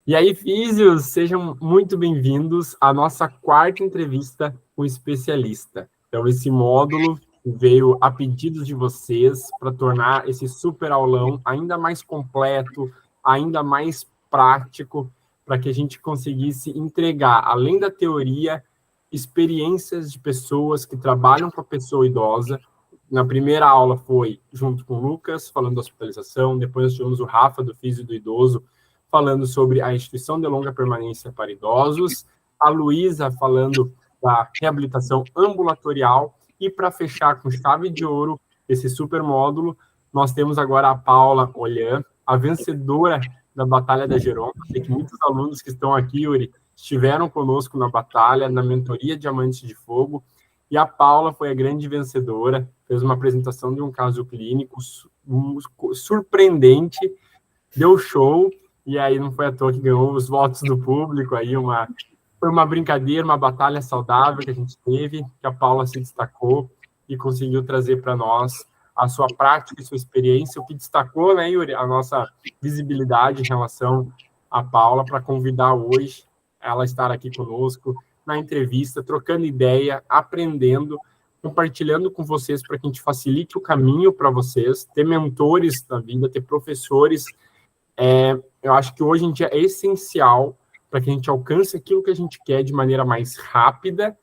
E aí, físios, sejam muito bem-vindos à nossa quarta entrevista com o especialista. Então, esse módulo veio a pedidos de vocês para tornar esse super aulão ainda mais completo, ainda mais prático, para que a gente conseguisse entregar, além da teoria, experiências de pessoas que trabalham com a pessoa idosa. Na primeira aula foi junto com o Lucas, falando da hospitalização, depois nós tivemos o Rafa, do Físio do Idoso, falando sobre a instituição de longa permanência para idosos, a Luísa falando da reabilitação ambulatorial, e para fechar com chave de ouro esse super módulo, nós temos agora a Paula Olhan, a vencedora da Batalha da Geronda. Sei que muitos alunos que estão aqui, Yuri, estiveram conosco na batalha, na mentoria Diamante de Fogo, e a Paula foi a grande vencedora, fez uma apresentação de um caso clínico surpreendente, deu show, e aí não foi à toa que ganhou os votos do público, aí foi uma brincadeira, uma batalha saudável que a gente teve, que a Paula se destacou e conseguiu trazer para nós a sua prática e sua experiência, o que destacou, né, Yuri, a nossa visibilidade em relação à Paula, para convidar hoje ela a estar aqui conosco na entrevista, trocando ideia, aprendendo, compartilhando com vocês para que a gente facilite o caminho para vocês, ter mentores na vida, ter professores. Eu acho que hoje em dia é essencial para que a gente alcance aquilo que a gente quer de maneira mais rápida,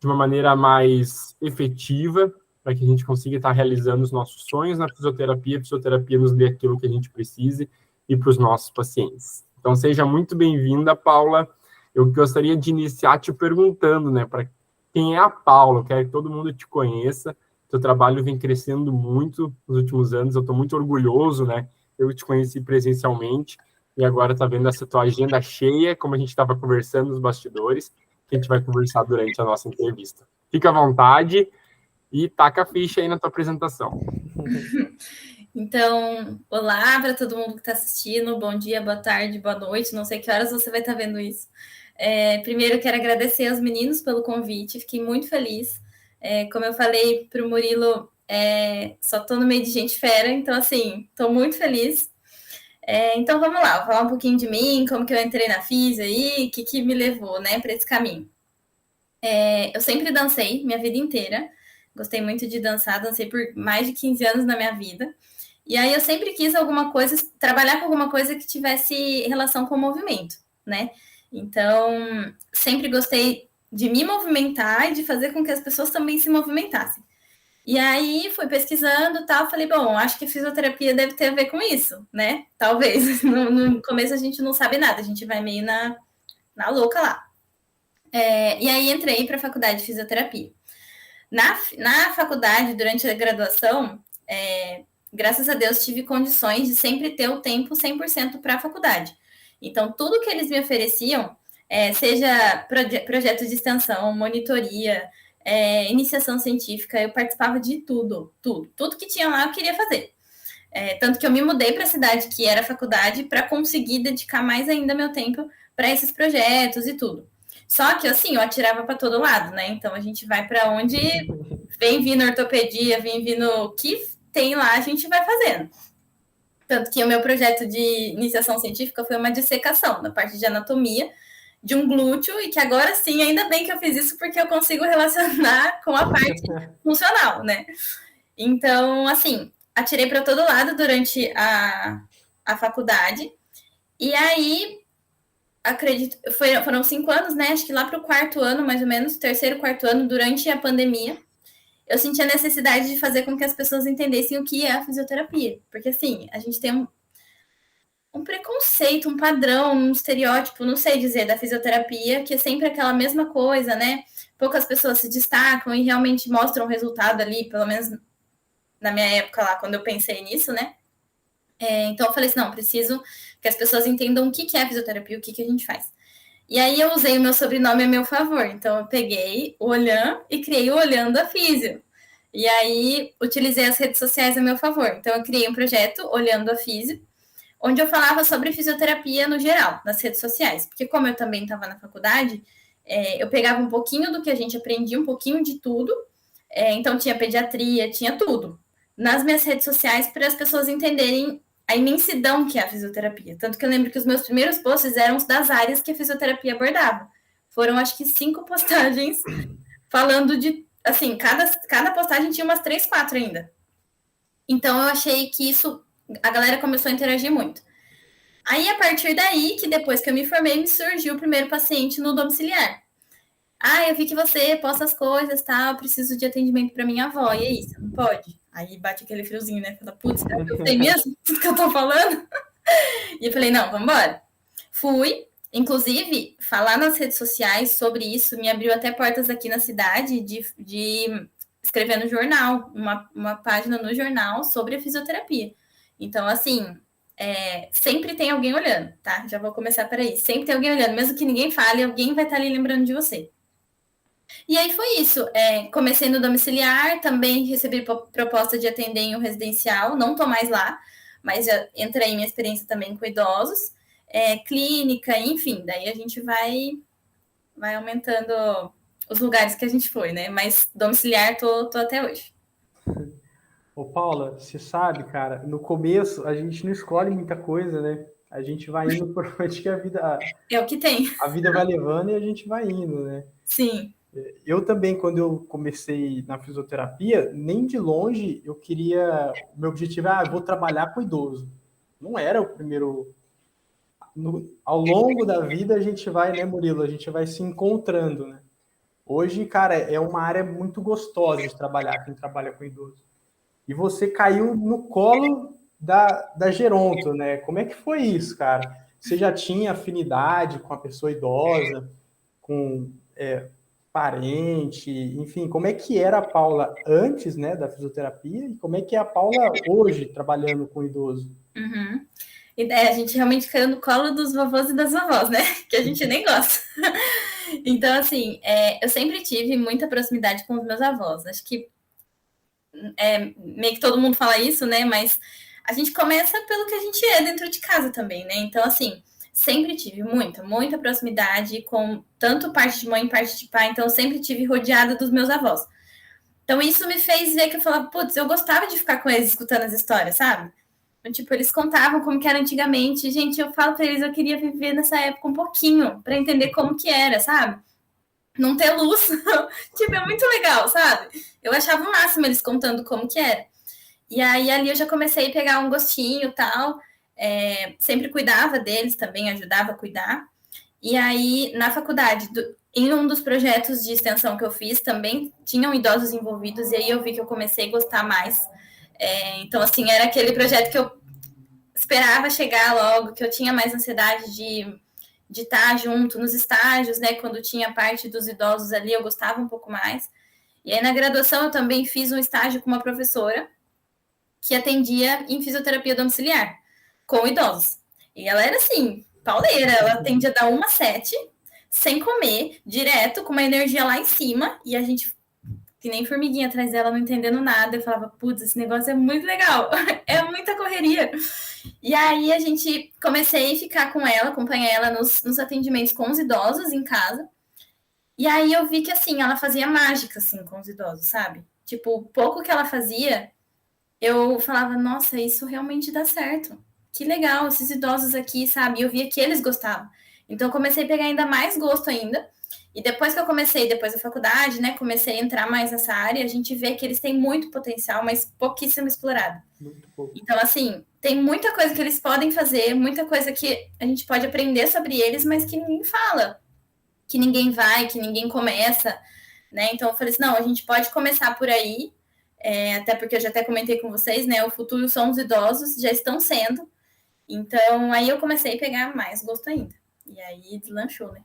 de uma maneira mais efetiva, para que a gente consiga estar realizando os nossos sonhos na fisioterapia, a fisioterapia nos dê aquilo que a gente precise e para os nossos pacientes. Então, seja muito bem-vinda, Paula. Eu gostaria de iniciar te perguntando, né, para quem é a Paula? Eu quero que todo mundo te conheça. Seu trabalho vem crescendo muito nos últimos anos, eu estou muito orgulhoso, né? Eu te conheci presencialmente e agora está vendo essa tua agenda cheia, como a gente estava conversando nos bastidores, que a gente vai conversar durante a nossa entrevista. Fica à vontade e taca a ficha aí na tua apresentação. Então, olá para todo mundo que está assistindo, bom dia, boa tarde, boa noite, não sei que horas você vai estar vendo isso. Primeiro, eu quero agradecer aos meninos pelo convite, fiquei muito feliz. Como eu falei para o Murilo, só estou no meio de gente fera, então, assim, estou muito feliz. Então, vamos lá, vou falar um pouquinho de mim, como que eu entrei na FIS aí, o que me levou, né, para esse caminho. Eu sempre dancei minha vida inteira, gostei muito de dançar, dancei por mais de 15 anos na minha vida. E aí eu sempre quis alguma coisa, trabalhar com alguma coisa que tivesse relação com o movimento, né? Então, sempre gostei de me movimentar e de fazer com que as pessoas também se movimentassem. E aí fui pesquisando e tal, falei, bom, acho que a fisioterapia deve ter a ver com isso, né? Talvez. No começo a gente não sabe nada, a gente vai meio na louca lá. E aí entrei para a faculdade de fisioterapia. Na faculdade, durante a graduação, graças a Deus, tive condições de sempre ter o tempo 100% para a faculdade. Então, tudo que eles me ofereciam, seja projeto de extensão, monitoria, iniciação científica, eu participava de tudo. Tudo que tinha lá eu queria fazer. Tanto que eu me mudei para a cidade que era a faculdade para conseguir dedicar mais ainda meu tempo para esses projetos e tudo. Só que, assim, eu atirava para todo lado, né? Então, a gente vai para onde vem vindo ortopedia, vem vindo o que tem lá, a gente vai fazendo. Tanto que o meu projeto de iniciação científica foi uma dissecação na parte de anatomia de um glúteo, e que agora sim, ainda bem que eu fiz isso, porque eu consigo relacionar com a parte funcional, né? Então, assim, atirei para todo lado durante a faculdade, e aí, acredito, foram 5 anos, né? Acho que lá para o 4º ano, mais ou menos, 3º, 4º ano, durante a pandemia, eu senti a necessidade de fazer com que as pessoas entendessem o que é a fisioterapia. Porque, assim, a gente tem um preconceito, um padrão, um estereótipo, não sei dizer, da fisioterapia, que é sempre aquela mesma coisa, né? Poucas pessoas se destacam e realmente mostram o resultado ali, pelo menos na minha época lá, quando eu pensei nisso, né? Então eu falei assim, não, preciso que as pessoas entendam o que é a fisioterapia, o que a gente faz. E aí eu usei o meu sobrenome a meu favor. Então eu peguei o Olhan e criei o Olhando a Físio. E aí utilizei as redes sociais a meu favor. Então eu criei um projeto, Olhando a Físio, onde eu falava sobre fisioterapia no geral, nas redes sociais. Porque como eu também estava na faculdade, eu pegava um pouquinho do que a gente aprendia, um pouquinho de tudo. Então tinha pediatria, tinha tudo. Nas minhas redes sociais, para as pessoas entenderem a imensidão que é a fisioterapia. Tanto que eu lembro que os meus primeiros posts eram das áreas que a fisioterapia abordava. Foram, acho que, 5 postagens falando de, assim, cada postagem tinha umas 3, 4 ainda. Então, eu achei que isso, a galera começou a interagir muito. Aí, a partir daí, que depois que eu me formei, me surgiu o primeiro paciente no domiciliar. Eu vi que você posta as coisas, tá? Eu preciso de atendimento para minha avó. E aí, você não pode? Aí bate aquele friozinho, né? Fala, putz, será que eu sei mesmo tudo que eu tô falando? E eu falei, não, vamos embora. Fui. Inclusive, falar nas redes sociais sobre isso me abriu até portas aqui na cidade de escrever no jornal, uma página no jornal sobre a fisioterapia. Então, assim, sempre tem alguém olhando, tá? Já vou começar por aí. Sempre tem alguém olhando, mesmo que ninguém fale, alguém vai estar ali lembrando de você. E aí foi isso. Comecei no domiciliar, também recebi proposta de atender em um residencial, não estou mais lá, mas já entrei em minha experiência também com idosos, clínica, enfim, daí a gente vai aumentando os lugares que a gente foi, né? Mas domiciliar tô até hoje. Ô, Paula, você sabe, cara, no começo a gente não escolhe muita coisa, né? A gente vai indo por onde que a vida... É o que tem. A vida vai levando e a gente vai indo, né? Sim. Eu também, quando eu comecei na fisioterapia, nem de longe eu queria... O meu objetivo é, vou trabalhar com idoso. Não era o primeiro... Ao longo da vida a gente vai, né, Murilo? A gente vai se encontrando, né? Hoje, cara, é uma área muito gostosa de trabalhar, quem trabalha com idoso. E você caiu no colo da Geronto, né? Como é que foi isso, cara? Você já tinha afinidade com a pessoa idosa, com parente, enfim, como é que era a Paula antes, né, da fisioterapia e como é que é a Paula hoje trabalhando com idoso? Uhum. A gente realmente caiu no colo dos vovôs e das vovós, né? Que a gente nem gosta. Então, assim, eu sempre tive muita proximidade com os meus avós. Acho que meio que todo mundo fala isso, né? Mas a gente começa pelo que a gente é dentro de casa também, né? Então, assim, sempre tive muita proximidade com tanto parte de mãe, parte de pai. Então, eu sempre tive rodeada dos meus avós. Então, isso me fez ver que eu falava, putz, eu gostava de ficar com eles escutando as histórias, sabe? Então, tipo, eles contavam como que era antigamente. Gente, eu falo pra eles, eu queria viver nessa época um pouquinho, pra entender como que era, sabe? Não ter luz. Tipo, é muito legal, sabe? Eu achava o máximo eles contando como que era. E aí, ali eu já comecei a pegar um gostinho e tal. Sempre cuidava deles também, ajudava a cuidar. E aí, na faculdade, em um dos projetos de extensão que eu fiz, também tinham idosos envolvidos. E aí eu vi que eu comecei a gostar mais. Então, assim, era aquele projeto que eu esperava chegar logo, que eu tinha mais ansiedade de estar junto nos estágios, né? Quando tinha parte dos idosos ali, eu gostava um pouco mais. E aí, na graduação, eu também fiz um estágio com uma professora que atendia em fisioterapia domiciliar, com idosos. E ela era assim, pauleira, ela atendia da 1 às 7, sem comer, direto, com uma energia lá em cima, e a gente, que nem formiguinha atrás dela, não entendendo nada. Eu falava, putz, esse negócio é muito legal, é muita correria. E aí a gente comecei a ficar com ela, acompanhar ela nos atendimentos com os idosos em casa. E aí eu vi que, assim, ela fazia mágica, assim, com os idosos, sabe? Tipo, o pouco que ela fazia, eu falava, nossa, isso realmente dá certo. Que legal, esses idosos aqui, sabe? E eu via que eles gostavam. Então eu comecei a pegar ainda mais gosto ainda. E depois que eu comecei, depois da faculdade, né, comecei a entrar mais nessa área, a gente vê que eles têm muito potencial, mas pouquíssimo explorado. Muito pouco. Então, assim, tem muita coisa que eles podem fazer, muita coisa que a gente pode aprender sobre eles, mas que ninguém fala, que ninguém vai, que ninguém começa, né? Então, eu falei assim, não, a gente pode começar por aí, até porque eu já até comentei com vocês, né? O futuro são os idosos, já estão sendo. Então, aí eu comecei a pegar mais gosto ainda. E aí deslanchou, né?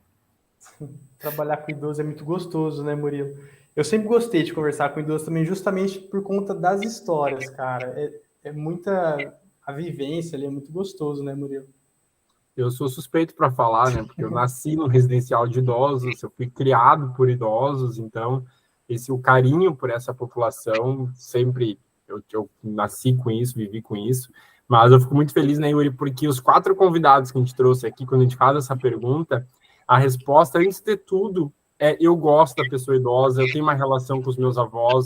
Trabalhar com idoso é muito gostoso, né, Murilo? Eu sempre gostei de conversar com idoso também, justamente por conta das histórias, cara. É muita... A vivência ali é muito gostoso, né, Murilo? Eu sou suspeito para falar, né? Porque eu nasci num residencial de idosos, eu fui criado por idosos, então o carinho por essa população sempre eu nasci com isso, vivi com isso. Mas eu fico muito feliz, né, Yuri, porque os 4 convidados que a gente trouxe aqui, quando a gente faz essa pergunta, a resposta, antes de tudo, eu gosto da pessoa idosa, eu tenho uma relação com os meus avós,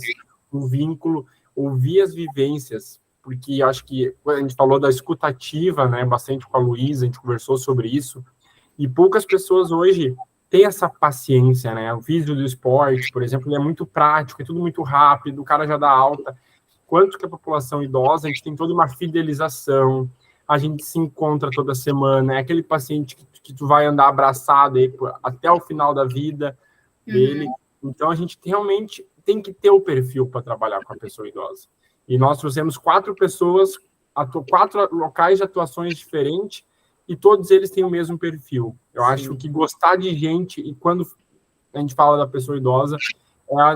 um vínculo, ouvir as vivências, porque acho que a gente falou da escutativa, né, bastante com a Luísa, a gente conversou sobre isso, e poucas pessoas hoje têm essa paciência, né? O vídeo do esporte, por exemplo, ele é muito prático, é tudo muito rápido, o cara já dá alta. Quanto que a população idosa, a gente tem toda uma fidelização, a gente se encontra toda semana, é aquele paciente que tu vai andar abraçado aí até o final da vida dele. Então, a gente realmente tem que ter o perfil para trabalhar com a pessoa idosa. E nós trouxemos 4 pessoas, 4 locais de atuações diferentes, e todos eles têm o mesmo perfil. Eu acho que gostar de gente, e quando a gente fala da pessoa idosa,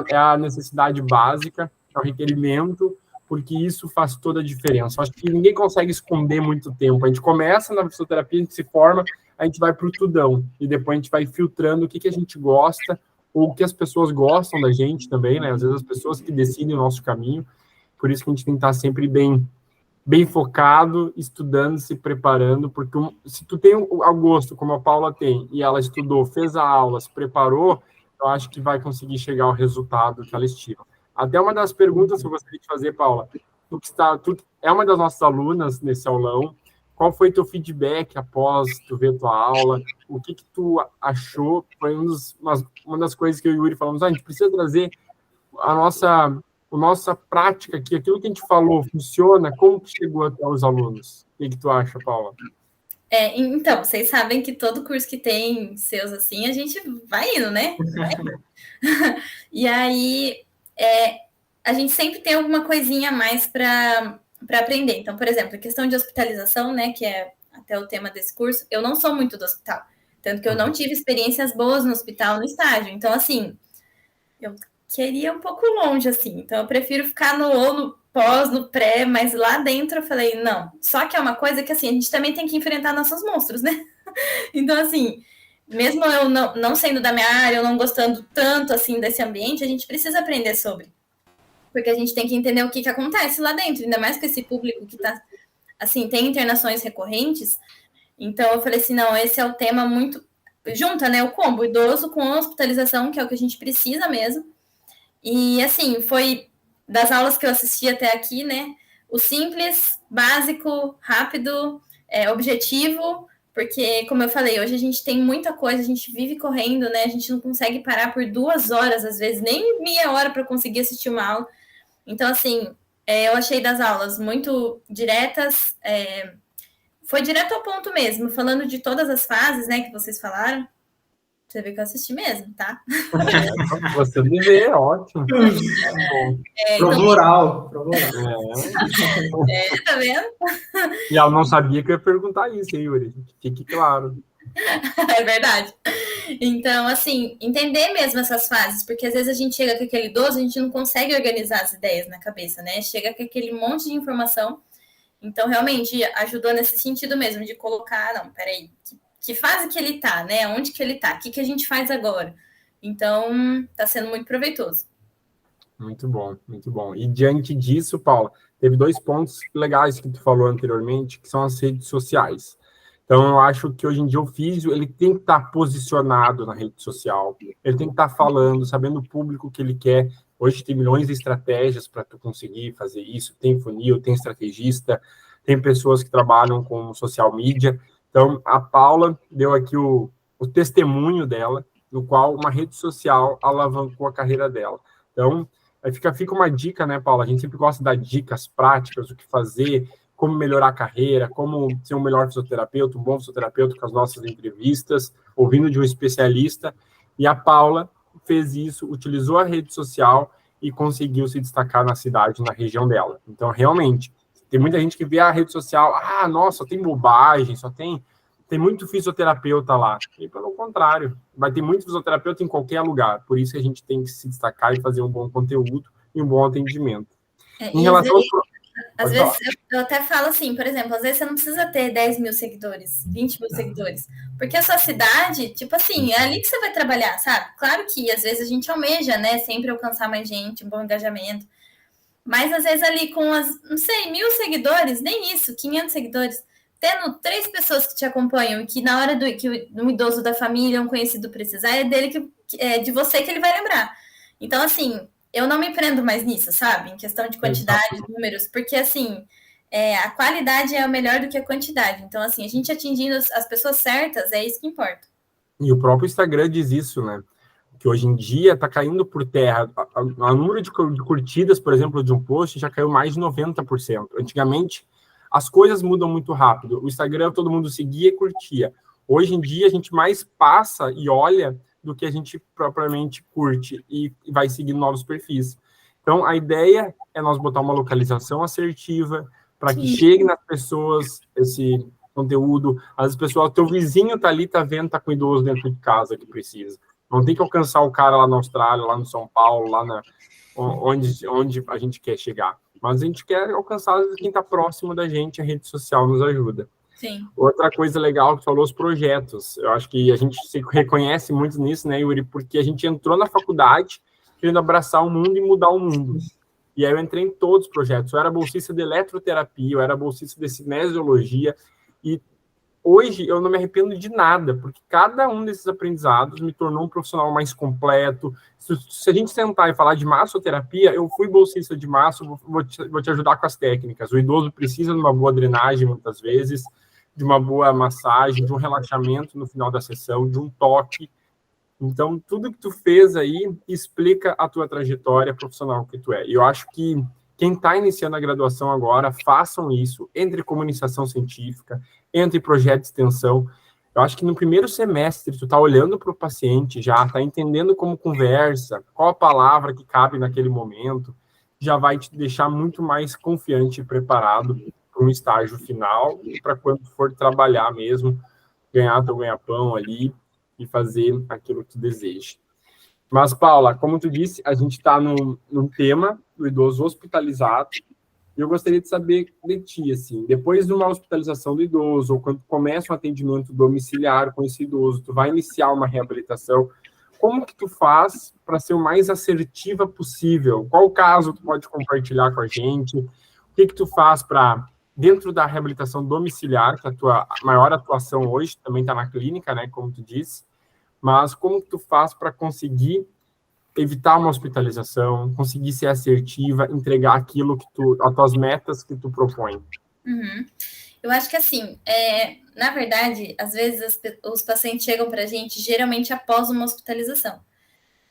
é a necessidade básica, é o requerimento, porque isso faz toda a diferença. Eu acho que ninguém consegue esconder muito tempo. A gente começa na fisioterapia, a gente se forma, a gente vai para o tudão, e depois a gente vai filtrando o que a gente gosta, ou o que as pessoas gostam da gente também, né? Às vezes as pessoas que decidem o nosso caminho, por isso que a gente tem que estar sempre bem focado, estudando, se preparando, porque se tu tem o gosto, como a Paula tem, e ela estudou, fez a aula, se preparou, eu acho que vai conseguir chegar ao resultado que ela estima. Até uma das perguntas que eu gostaria de fazer, Paula, tu é uma das nossas alunas nesse aulão, qual foi teu feedback após tu ver tua aula? O que tu achou? Foi uma das coisas que eu e o Yuri falamos, a gente precisa trazer a nossa prática aqui, aquilo que a gente falou, funciona? Como que chegou até os alunos? O que tu acha, Paula? Então, vocês sabem que todo curso que tem seus assim, a gente vai indo, né? E aí, a gente sempre tem alguma coisinha a mais para aprender. Então, por exemplo, a questão de hospitalização, né, que é até o tema desse curso, eu não sou muito do hospital. Tanto que eu não tive experiências boas no hospital, no estágio. Então, assim, eu queria um pouco longe, assim. Então, eu prefiro ficar no pós, no pré, mas lá dentro eu falei, não. Só que é uma coisa que, assim, a gente também tem que enfrentar nossos monstros, né? Então, assim, mesmo eu não sendo da minha área, eu não gostando tanto, assim, desse ambiente, a gente precisa aprender sobre. Porque a gente tem que entender o que acontece lá dentro, ainda mais com esse público que tá, assim, tem internações recorrentes. Então, eu falei assim, não, esse é o tema muito... Junta, né, o combo idoso com hospitalização, que é o que a gente precisa mesmo. E, assim, foi das aulas que eu assisti até aqui, né, o simples, básico, rápido, objetivo, porque, como eu falei, hoje a gente tem muita coisa, a gente vive correndo, né, a gente não consegue parar por 2 horas, às vezes, nem meia hora para conseguir assistir uma aula. Então, assim, eu achei das aulas muito diretas, foi direto ao ponto mesmo, falando de todas as fases, né, que vocês falaram. Você vê que eu assisti mesmo, tá? Você deve, ótimo. Prova oral. Tá vendo? E ela não sabia que eu ia perguntar isso, hein, Yuri? Fique claro. É verdade. Então, assim, entender mesmo essas fases, porque às vezes a gente chega com aquele idoso, a gente não consegue organizar as ideias na cabeça, né? Chega com aquele monte de informação. Então, realmente, ajudou nesse sentido mesmo, de colocar, não, peraí, que fase que ele tá, né? Onde que ele tá? O que a gente faz agora? Então, tá sendo muito proveitoso. Muito bom, muito bom. E diante disso, Paula, teve 2 pontos legais que tu falou anteriormente, que são as redes sociais. Então, eu acho que hoje em dia o físio, ele tem que estar posicionado na rede social, ele tem que estar falando, sabendo o público que ele quer. Hoje tem milhões de estratégias para tu conseguir fazer isso, tem funil, tem estrategista, tem pessoas que trabalham com social media. Então, a Paula deu aqui o testemunho dela, no qual uma rede social alavancou a carreira dela. Então, aí fica uma dica, né, Paula? A gente sempre gosta de dar dicas práticas, o que fazer, como melhorar a carreira, como ser um melhor fisioterapeuta, um bom fisioterapeuta com as nossas entrevistas, ouvindo de um especialista. E a Paula fez isso, utilizou a rede social e conseguiu se destacar na cidade, na região dela. Então, realmente, tem muita gente que vê a rede social, nossa, tem bobagem, só tem muito fisioterapeuta lá. E pelo contrário, vai ter muito fisioterapeuta em qualquer lugar. Por isso que a gente tem que se destacar e fazer um bom conteúdo e um bom atendimento. Em relação às vezes eu até falo assim, por exemplo, às vezes você não precisa ter 10 mil seguidores, 20 mil seguidores, porque a sua cidade, tipo assim, é ali que você vai trabalhar, sabe? Claro que às vezes a gente almeja, né, sempre alcançar mais gente, um bom engajamento, mas às vezes ali com não sei, 1.000 seguidores, nem isso, 500 seguidores, tendo 3 pessoas que te acompanham e que na hora que um idoso da família, um conhecido precisar, é dele de você que ele vai lembrar. Então, assim, eu não me prendo mais nisso, sabe? Em questão de quantidade, números, porque, assim, a qualidade é melhor do que a quantidade. Então, assim, a gente atingindo as pessoas certas, é isso que importa. E o próprio Instagram diz isso, né? Que hoje em dia está caindo por terra. O número de curtidas, por exemplo, de um post já caiu mais de 90%. Antigamente, as coisas mudam muito rápido. O Instagram todo mundo seguia e curtia. Hoje em dia, a gente mais passa e olha do que a gente propriamente curte e vai seguir novos perfis. Então, a ideia é nós botar uma localização assertiva para que chegue nas pessoas esse conteúdo. As pessoas, teu vizinho tá ali, tá vendo, tá com idoso dentro de casa que precisa. Não tem que alcançar o cara lá na Austrália, lá no São Paulo, lá onde a gente quer chegar. Mas a gente quer alcançar quem está próximo da gente, a rede social nos ajuda. Sim. Outra coisa legal que falou, os projetos. Eu acho que a gente se reconhece muito nisso, né, Yuri? Porque a gente entrou na faculdade querendo abraçar o mundo e mudar o mundo. E aí eu entrei em todos os projetos. Eu era bolsista de eletroterapia, eu era bolsista de cinesiologia, e hoje eu não me arrependo de nada, porque cada um desses aprendizados me tornou um profissional mais completo. Se a gente sentar e falar de massoterapia, eu fui bolsista de masso, vou te ajudar com as técnicas. O idoso precisa de uma boa drenagem, muitas vezes, de uma boa massagem, de um relaxamento no final da sessão, de um toque. Então, tudo que tu fez aí explica a tua trajetória profissional que tu é. E eu acho que quem está iniciando a graduação agora, façam isso, entre comunicação científica, entre projeto de extensão. Eu acho que no primeiro semestre, tu está olhando para o paciente já, está entendendo como conversa, qual a palavra que cabe naquele momento, já vai te deixar muito mais confiante e preparado para um estágio final e para quando for trabalhar mesmo, ganhar teu ganha-pão ali e fazer aquilo que tu deseja. Mas, Paula, como tu disse, a gente está num tema do idoso hospitalizado, e eu gostaria de saber de ti, assim, depois de uma hospitalização do idoso, ou quando começa um atendimento domiciliar com esse idoso, tu vai iniciar uma reabilitação, como que tu faz para ser o mais assertiva possível? Qual caso tu pode compartilhar com a gente? O que tu faz para, dentro da reabilitação domiciliar, que é a tua maior atuação hoje, também está na clínica, né, como tu disse, mas como que tu faz para conseguir evitar uma hospitalização, conseguir ser assertiva, entregar aquilo que as tuas metas que tu propõe? Uhum. Eu acho que assim, na verdade, às vezes os pacientes chegam para a gente geralmente após uma hospitalização.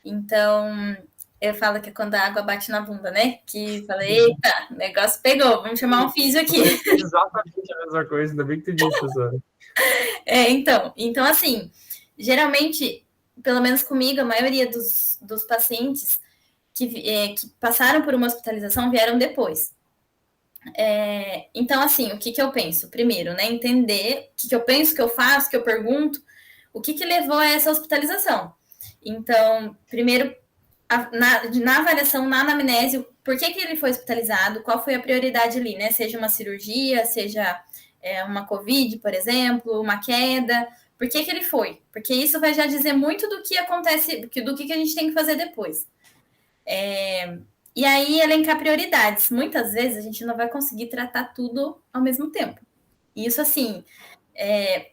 Então, eu falo que é quando a água bate na bunda, né? Que fala, eita, o negócio pegou, vamos chamar um físio aqui. Exatamente a mesma coisa, ainda bem que tu disse, professora. Então, assim, geralmente, pelo menos comigo, a maioria dos pacientes que passaram por uma hospitalização vieram depois. Então, assim, o que eu penso? Primeiro, né, entender o que eu penso, o que eu faço, o que eu pergunto, o que levou a essa hospitalização. Então, primeiro, na avaliação, na anamnese, por que ele foi hospitalizado, qual foi a prioridade ali, né? Seja uma cirurgia, seja uma COVID, por exemplo, uma queda, por que ele foi? Porque isso vai já dizer muito do que acontece, do que a gente tem que fazer depois. E aí, elencar prioridades. Muitas vezes a gente não vai conseguir tratar tudo ao mesmo tempo. Isso, assim,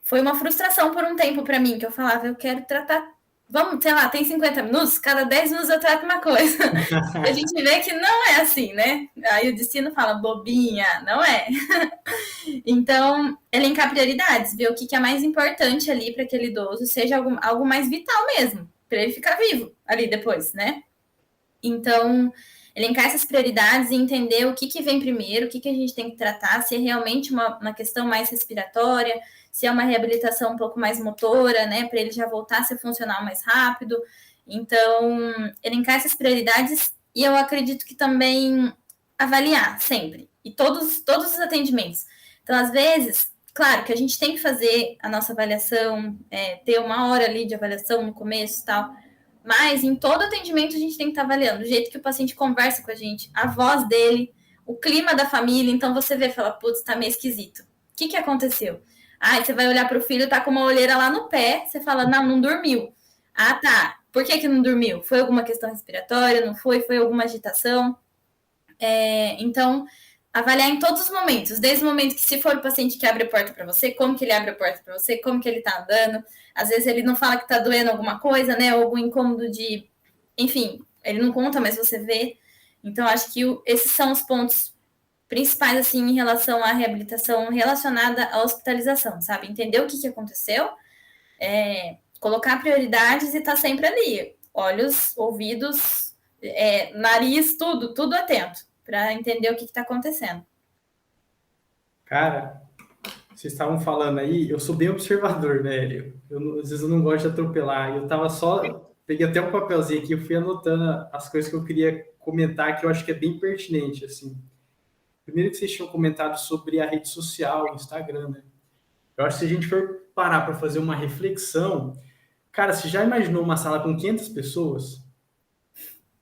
foi uma frustração por um tempo para mim, que eu falava, eu quero tratar, vamos, sei lá, tem 50 minutos, cada 10 minutos eu trato uma coisa. E a gente vê que não é assim, né? Aí o destino fala, bobinha, não é. Então, elencar prioridades, ver o que é mais importante ali para aquele idoso, seja algo mais vital mesmo, para ele ficar vivo ali depois, né? Então, elencar essas prioridades e entender o que vem primeiro, o que a gente tem que tratar, se é realmente uma questão mais respiratória, se é uma reabilitação um pouco mais motora, né, para ele já voltar a ser funcional mais rápido. Então, elencar essas prioridades e eu acredito que também avaliar sempre, e todos os atendimentos. Então, às vezes, claro que a gente tem que fazer a nossa avaliação, ter uma hora ali de avaliação no começo e tal, mas em todo atendimento a gente tem que estar avaliando o jeito que o paciente conversa com a gente, a voz dele, o clima da família. Então você vê e fala, putz, tá meio esquisito. O que aconteceu? Você vai olhar para o filho, tá com uma olheira lá no pé, você fala, não dormiu. Ah, tá. Por que não dormiu? Foi alguma questão respiratória? Não foi? Foi alguma agitação? Então, avaliar em todos os momentos, desde o momento que se for o paciente que abre a porta para você, como que ele abre a porta para você, como que ele tá andando. Às vezes ele não fala que tá doendo alguma coisa, né, ou algum incômodo de... Enfim, ele não conta, mas você vê. Então, acho que esses são os pontos principais, assim, em relação à reabilitação relacionada à hospitalização, sabe? Entender o que aconteceu, colocar prioridades e estar sempre ali. Olhos, ouvidos, nariz, tudo atento, para entender o que está acontecendo. Cara, vocês estavam falando aí, eu sou bem observador, né? Às vezes eu não gosto de atropelar. Eu tava só, peguei até um papelzinho aqui, eu fui anotando as coisas que eu queria comentar, que eu acho que é bem pertinente, assim. Primeiro que vocês tinham comentado sobre a rede social, o Instagram, né? Eu acho que se a gente for parar para fazer uma reflexão, cara, você já imaginou uma sala com 500 pessoas?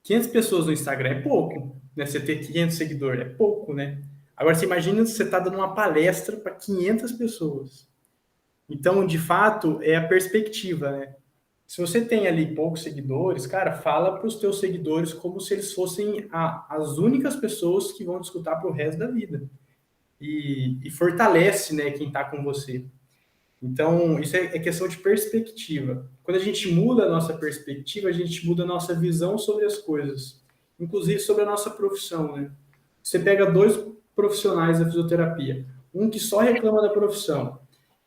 500 pessoas no Instagram é pouco, né? Você ter 500 seguidores é pouco, né? Agora, você imagina se você está dando uma palestra para 500 pessoas. Então, de fato, é a perspectiva, né? Se você tem ali poucos seguidores, cara, fala para os teus seguidores como se eles fossem as únicas pessoas que vão te escutar para o resto da vida. E fortalece, né, quem está com você. Então, isso é questão de perspectiva. Quando a gente muda a nossa perspectiva, a gente muda a nossa visão sobre as coisas, inclusive sobre a nossa profissão, né? Você pega 2 profissionais da fisioterapia, um que só reclama da profissão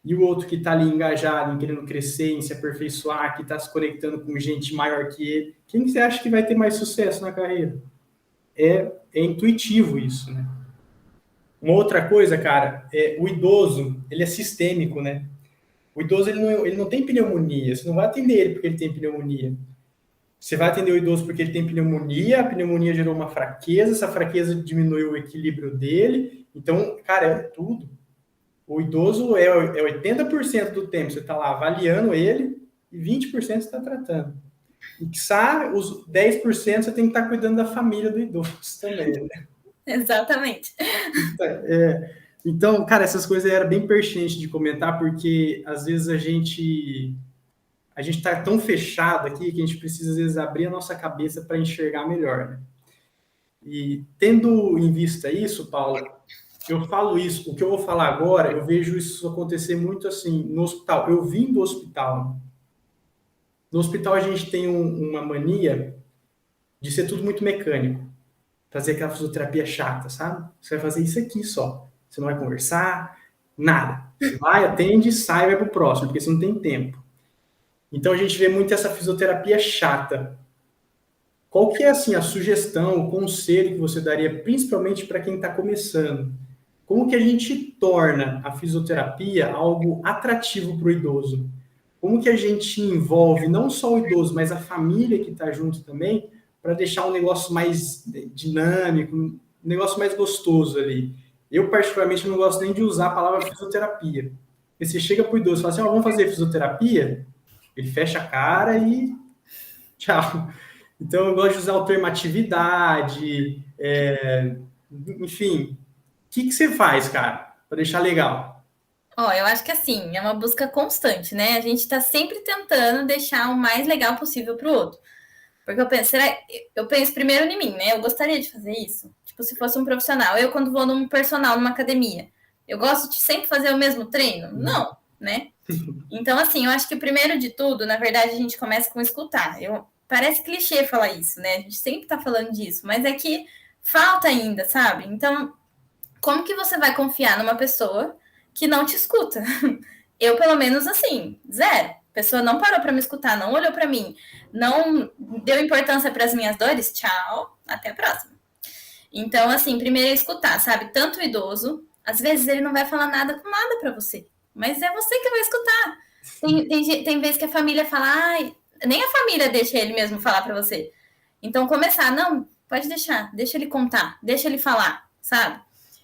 e o outro que está ali engajado, em querendo crescer, em se aperfeiçoar, que está se conectando com gente maior que ele. Quem você acha que vai ter mais sucesso na carreira? É intuitivo isso, né? Uma outra coisa, cara, o idoso, ele é sistêmico, né? O idoso, ele não tem pneumonia. Você não vai atender ele porque ele tem pneumonia. Você vai atender o idoso porque ele tem pneumonia, a pneumonia gerou uma fraqueza, essa fraqueza diminuiu o equilíbrio dele. Então, cara, é tudo. O idoso é 80% do tempo você está lá avaliando ele e 20% você está tratando. E quiçá, os 10% você tem que estar cuidando da família do idoso também, né? Exatamente. Então, cara, essas coisas eram bem pertinentes de comentar, porque às vezes a gente está tão fechado aqui que a gente precisa, às vezes, abrir a nossa cabeça para enxergar melhor, né? E tendo em vista isso, Paulo, eu falo isso, o que eu vou falar agora, eu vejo isso acontecer muito assim, no hospital. Eu vim do hospital. No hospital a gente tem uma mania de ser tudo muito mecânico. Fazer aquela fisioterapia chata, sabe? Você vai fazer isso aqui só. Você não vai conversar, nada. Você vai, atende, sai e vai pro próximo, porque você não tem tempo. Então a gente vê muito essa fisioterapia chata. Qual que é, assim, a sugestão, o conselho que você daria, principalmente para quem está começando? Como que a gente torna a fisioterapia algo atrativo para o idoso? Como que a gente envolve não só o idoso, mas a família que está junto também, para deixar um negócio mais dinâmico, um negócio mais gostoso ali? Eu, particularmente, não gosto nem de usar a palavra fisioterapia. Porque você chega para o idoso e fala assim, vamos fazer fisioterapia? Ele fecha a cara e tchau. Então, eu gosto de usar alternatividade, enfim. O que você faz, cara, para deixar legal? Eu acho que assim, é uma busca constante, né? A gente está sempre tentando deixar o mais legal possível para o outro. Porque eu penso primeiro em mim, né? Eu gostaria de fazer isso. Tipo, se fosse um profissional. Eu, quando vou num personal, numa academia, eu gosto de sempre fazer o mesmo treino? Não, né? Então, assim, eu acho que o primeiro de tudo, na verdade, a gente começa com escutar. Parece clichê falar isso, né? A gente sempre tá falando disso, mas é que falta ainda, sabe? Então, como que você vai confiar numa pessoa que não te escuta? Eu, pelo menos, assim, zero. A pessoa não parou para me escutar, não olhou para mim, não deu importância para as minhas dores. Tchau, até a próxima. Então, assim, primeiro é escutar, sabe? Tanto o idoso, às vezes ele não vai falar nada com nada para você, mas é você que vai escutar. Tem vezes que a família fala, nem a família deixa ele mesmo falar para você. Então, começar, não, pode deixa ele contar, deixa ele falar, sabe?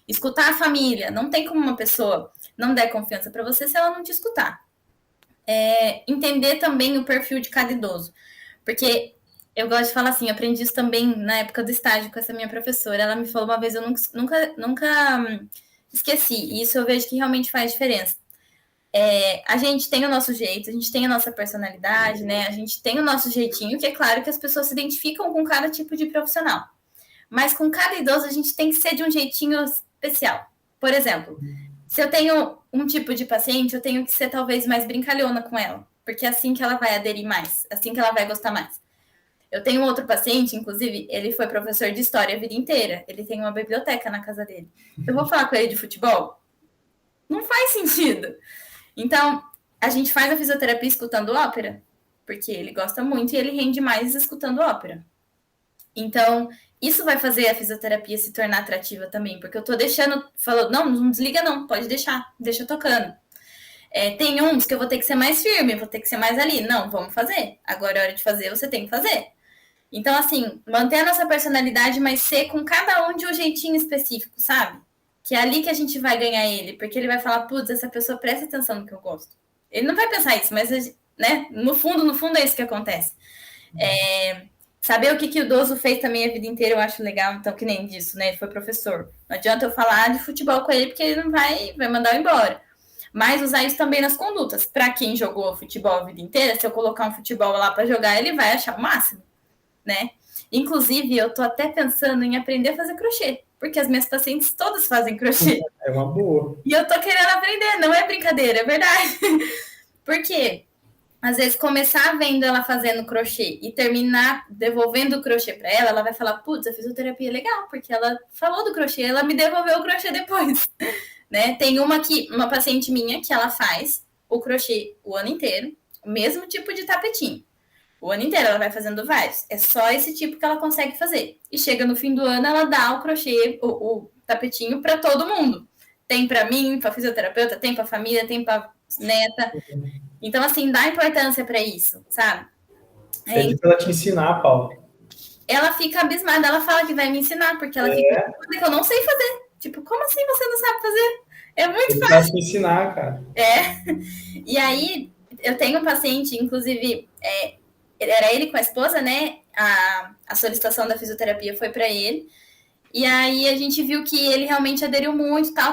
Escutar a família, não tem como uma pessoa não der confiança para você se ela não te escutar. Entender também o perfil de cada idoso, porque eu gosto de falar assim, eu aprendi isso também na época do estágio com essa minha professora, ela me falou uma vez, eu nunca esqueci, e isso eu vejo que realmente faz diferença. A gente tem o nosso jeito, a gente tem a nossa personalidade, né? A gente tem o nosso jeitinho, que é claro que as pessoas se identificam com cada tipo de profissional. Mas com cada idoso a gente tem que ser de um jeitinho especial. Por exemplo, se eu tenho um tipo de paciente, eu tenho que ser talvez mais brincalhona com ela, porque é assim que ela vai aderir mais, assim que ela vai gostar mais. Eu tenho um outro paciente, inclusive, ele foi professor de história a vida inteira. Ele tem uma biblioteca na casa dele. Eu vou falar com ele de futebol? Não faz sentido. Então, a gente faz a fisioterapia escutando ópera, porque ele gosta muito e ele rende mais escutando ópera. Então, isso vai fazer a fisioterapia se tornar atrativa também, porque eu tô deixando, falou, não desliga não, pode deixa tocando. Tem uns que eu vou ter que ser mais firme, vou ter que ser mais ali. Não, vamos fazer. Agora é hora de fazer, você tem que fazer. Então, assim, manter a nossa personalidade, mas ser com cada um de um jeitinho específico, sabe? Que é ali que a gente vai ganhar ele, porque ele vai falar, putz, essa pessoa presta atenção no que eu gosto. Ele não vai pensar isso, mas, né, no fundo é isso que acontece. Saber o que o idoso fez também a vida inteira eu acho legal, então, que nem disso, né? Ele foi professor. Não adianta eu falar de futebol com ele, porque ele não vai mandar eu embora. Mas usar isso também nas condutas. Para quem jogou futebol a vida inteira, se eu colocar um futebol lá para jogar, ele vai achar o máximo, né? Inclusive, eu tô até pensando em aprender a fazer crochê, porque as minhas pacientes todas fazem crochê. É uma boa. E eu tô querendo aprender, não é brincadeira, é verdade. Porque às vezes começar vendo ela fazendo crochê e terminar devolvendo o crochê para ela, ela vai falar, putz, a fisioterapia é legal, porque ela falou do crochê, ela me devolveu o crochê depois. Né? Tem uma paciente minha que ela faz o crochê o ano inteiro, o mesmo tipo de tapetinho. O ano inteiro ela vai fazendo vários. É só esse tipo que ela consegue fazer. E chega no fim do ano, ela dá o crochê, o tapetinho para todo mundo. Tem para mim, para fisioterapeuta, tem para família, tem para neta. Então, assim, dá importância para isso, sabe? Pede para ela te ensinar, Paula. Ela fica abismada, ela fala que vai me ensinar, porque ela fica que eu não sei fazer. Tipo, como assim você não sabe fazer? É muito fácil. Vai te ensinar, cara. E aí, eu tenho um paciente, inclusive, era ele com a esposa, né? A solicitação da fisioterapia foi para ele. E aí a gente viu que ele realmente aderiu muito, tal,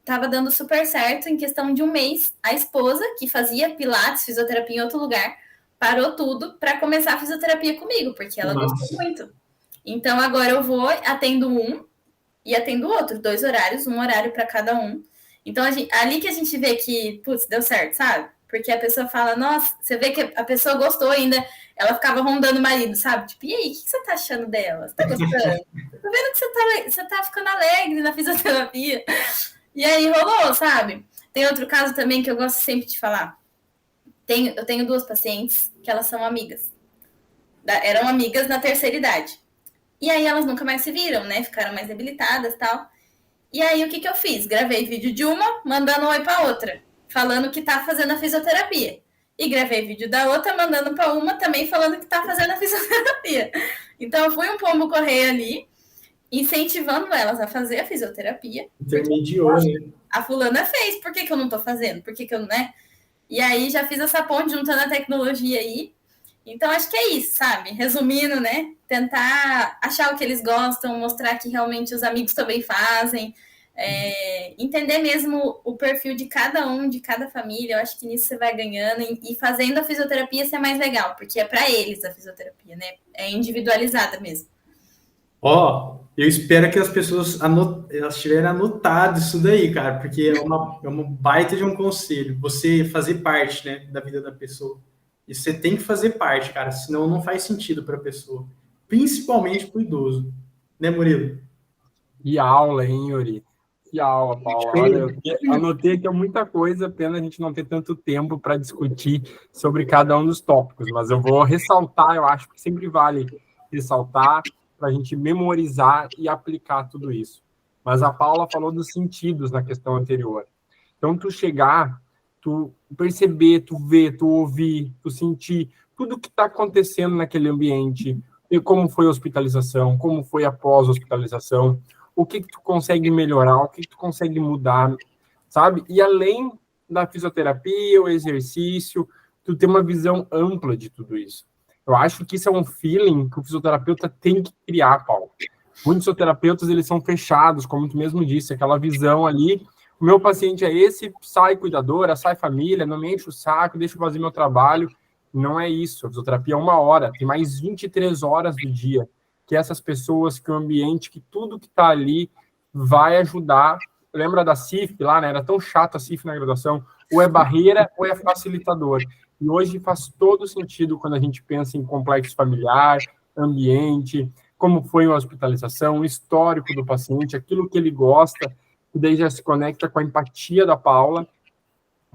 tava dando super certo. Em questão de um mês, a esposa, que fazia pilates, fisioterapia em outro lugar, parou tudo para começar a fisioterapia comigo, porque ela gostou muito. Então, agora eu vou, atendo um e atendo o outro, 2 horários, um horário para cada um. Então, ali que a gente vê que, putz, deu certo, sabe? Porque a pessoa fala, nossa, você vê que a pessoa gostou ainda, ela ficava rondando o marido, sabe? Tipo, e aí, o que você tá achando dela? Você tá gostando? Tô vendo que você tá ficando alegre na fisioterapia. E aí rolou, sabe? Tem outro caso também que eu gosto sempre de falar. Eu tenho 2 pacientes que elas são amigas. Eram amigas na terceira idade. E aí elas nunca mais se viram, né? Ficaram mais debilitadas e tal. E aí o que eu fiz? Gravei vídeo de uma, mandando um oi pra outra, falando que tá fazendo a fisioterapia. E gravei vídeo da outra, mandando pra uma também, falando que tá fazendo a fisioterapia. Então eu fui um pombo correio ali, incentivando elas a fazer a fisioterapia. Intermediou, né? A fulana fez, por que eu não tô fazendo? Por que eu, né? E aí já fiz essa ponte juntando a tecnologia aí. Então, acho que é isso, sabe? Resumindo, né? Tentar achar o que eles gostam, mostrar que realmente os amigos também fazem, entender mesmo o perfil de cada um, de cada família. Eu acho que nisso você vai ganhando. E fazendo a fisioterapia ser mais legal, porque é para eles a fisioterapia, né? É individualizada mesmo. Eu espero que as pessoas elas tiverem anotado isso daí, cara, porque é uma baita de um conselho. Você fazer parte, né, da vida da pessoa. E você tem que fazer parte, cara, senão não faz sentido para a pessoa. Principalmente para o idoso. Né, Murilo? Que aula, hein, Yuri? Que aula, Paula. Olha, eu anotei que é muita coisa, pena a gente não ter tanto tempo para discutir sobre cada um dos tópicos, mas eu vou ressaltar, eu acho que sempre vale ressaltar para a gente memorizar e aplicar tudo isso. Mas a Paula falou dos sentidos na questão anterior. Então, tu chegar, tu perceber, tu ver, tu ouvir, tu sentir tudo que está acontecendo naquele ambiente, e como foi a hospitalização, como foi após a hospitalização, o que tu consegue melhorar, o que tu consegue mudar, sabe? E além da fisioterapia, o exercício, tu ter uma visão ampla de tudo isso. Eu acho que isso é um feeling que o fisioterapeuta tem que criar, Paulo. Muitos fisioterapeutas, eles são fechados, como tu mesmo disse, aquela visão ali, o meu paciente é esse, sai cuidadora, sai família, não me enche o saco, deixa eu fazer meu trabalho. Não é isso, a fisioterapia é 1 hora, tem mais 23 horas do dia, que essas pessoas, que o ambiente, que tudo que está ali vai ajudar. Lembra da CIF lá, né? Era tão chato a CIF na graduação. ou é barreira ou é facilitador. E hoje faz todo sentido quando a gente pensa em complexo familiar, ambiente, como foi a hospitalização, o histórico do paciente, aquilo que ele gosta, e daí já se conecta com a empatia da Paula.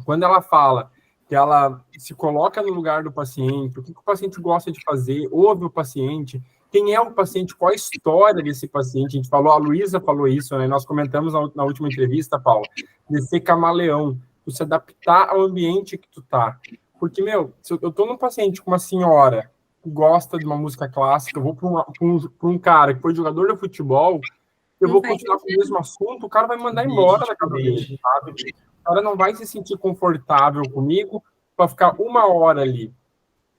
Quando ela fala que ela se coloca no lugar do paciente, o que o paciente gosta de fazer, ouve o paciente, quem é o paciente, qual a história desse paciente. A gente falou, a Luísa falou isso, né? Nós comentamos na última entrevista, Paula, de ser camaleão, de se adaptar ao ambiente que tu tá. Porque, meu, se eu tô num paciente com uma senhora que gosta de uma música clássica, eu vou para um cara que foi jogador de futebol, eu vou continuar com o mesmo assunto, o cara vai me mandar embora da casa dele, sabe? O cara não vai se sentir confortável comigo para ficar uma hora ali.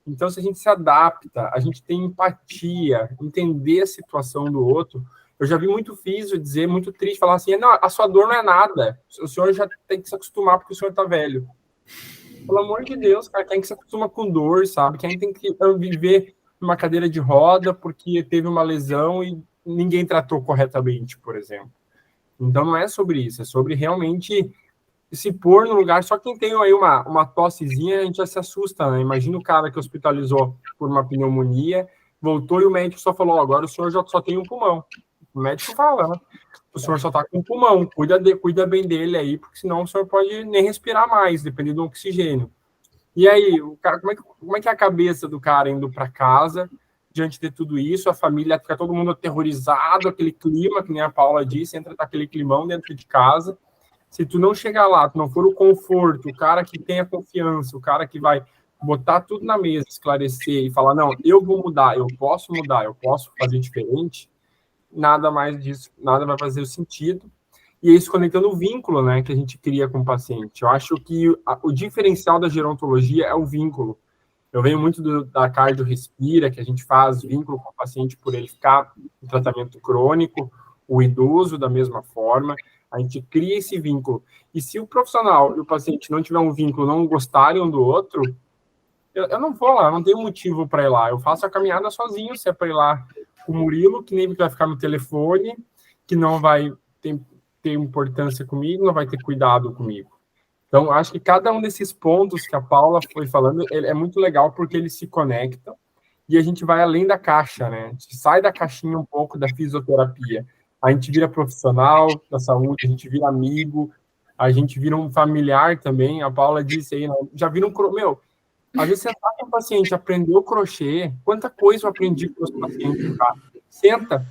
Então, se a gente se adapta, a gente tem empatia, entender a situação do outro. Eu já vi muito físio dizer, muito triste, falar assim, não, a sua dor não é nada, o senhor já tem que se acostumar porque o senhor está velho. Pelo amor de Deus, cara, quem que se acostuma com dor, sabe? Quem tem que viver numa cadeira de roda porque teve uma lesão e ninguém tratou corretamente, por exemplo. Então, não é sobre isso, é sobre realmente se pôr no lugar. Só quem tem aí uma tossezinha, a gente já se assusta, né? Imagina o cara que hospitalizou por uma pneumonia, voltou e o médico só falou, agora o senhor já só tem um pulmão. O médico fala, né? O senhor só tá com um pulmão, cuida bem dele aí, porque senão o senhor pode nem respirar mais, dependendo do oxigênio. E aí, o cara, como é que é a cabeça do cara indo para casa, diante de tudo isso, a família fica todo mundo aterrorizado, aquele clima, que nem a Paula disse, entra aquele climão dentro de casa. Se tu não chegar lá, tu não for o conforto, o cara que tem a confiança, o cara que vai botar tudo na mesa, esclarecer e falar, não, eu vou mudar, eu posso fazer diferente, nada mais disso, nada vai fazer sentido. E é isso conectando o vínculo, né, que a gente cria com o paciente. Eu acho que o diferencial da gerontologia é o vínculo. Eu venho muito da cardio-respira, que a gente faz vínculo com o paciente por ele ficar em tratamento crônico, o idoso da mesma forma. A gente cria esse vínculo. E se o profissional e o paciente não tiver um vínculo, não gostarem um do outro, eu não vou lá, eu não tenho motivo para ir lá. Eu faço a caminhada sozinho, se é para ir lá com o Murilo, que nem vai ficar no telefone, que não vai ter importância comigo, não vai ter cuidado comigo. Então, acho que cada um desses pontos que a Paula foi falando é muito legal porque eles se conectam e a gente vai além da caixa, né? A gente sai da caixinha um pouco da fisioterapia. A gente vira profissional da saúde, a gente vira amigo, a gente vira um familiar também. A Paula disse aí, já vira meu, às vezes você tá com o paciente, aprendeu crochê, quanta coisa eu aprendi com os pacientes, cara. Senta,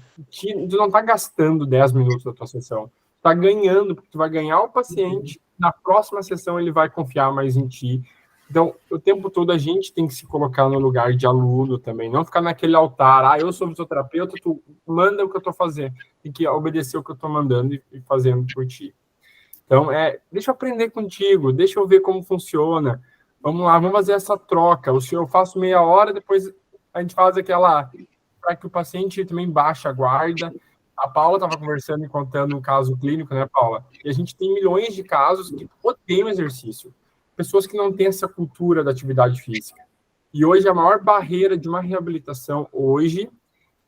tu não tá gastando 10 minutos da tua sessão, tá ganhando, porque tu vai ganhar o paciente, na próxima sessão ele vai confiar mais em ti. Então, o tempo todo a gente tem que se colocar no lugar de aluno também, não ficar naquele altar, eu sou fisioterapeuta, tu manda o que eu tô fazendo, tem que obedecer o que eu tô mandando e fazendo por ti. Então, deixa eu aprender contigo, deixa eu ver como funciona, vamos lá, vamos fazer essa troca, eu faço meia hora, depois a gente faz aquela, para que o paciente também baixe a guarda. A Paula estava conversando e contando um caso clínico, né, Paula? E a gente tem milhões de casos que odeiam exercício. Pessoas que não têm essa cultura da atividade física. E hoje a maior barreira de uma reabilitação hoje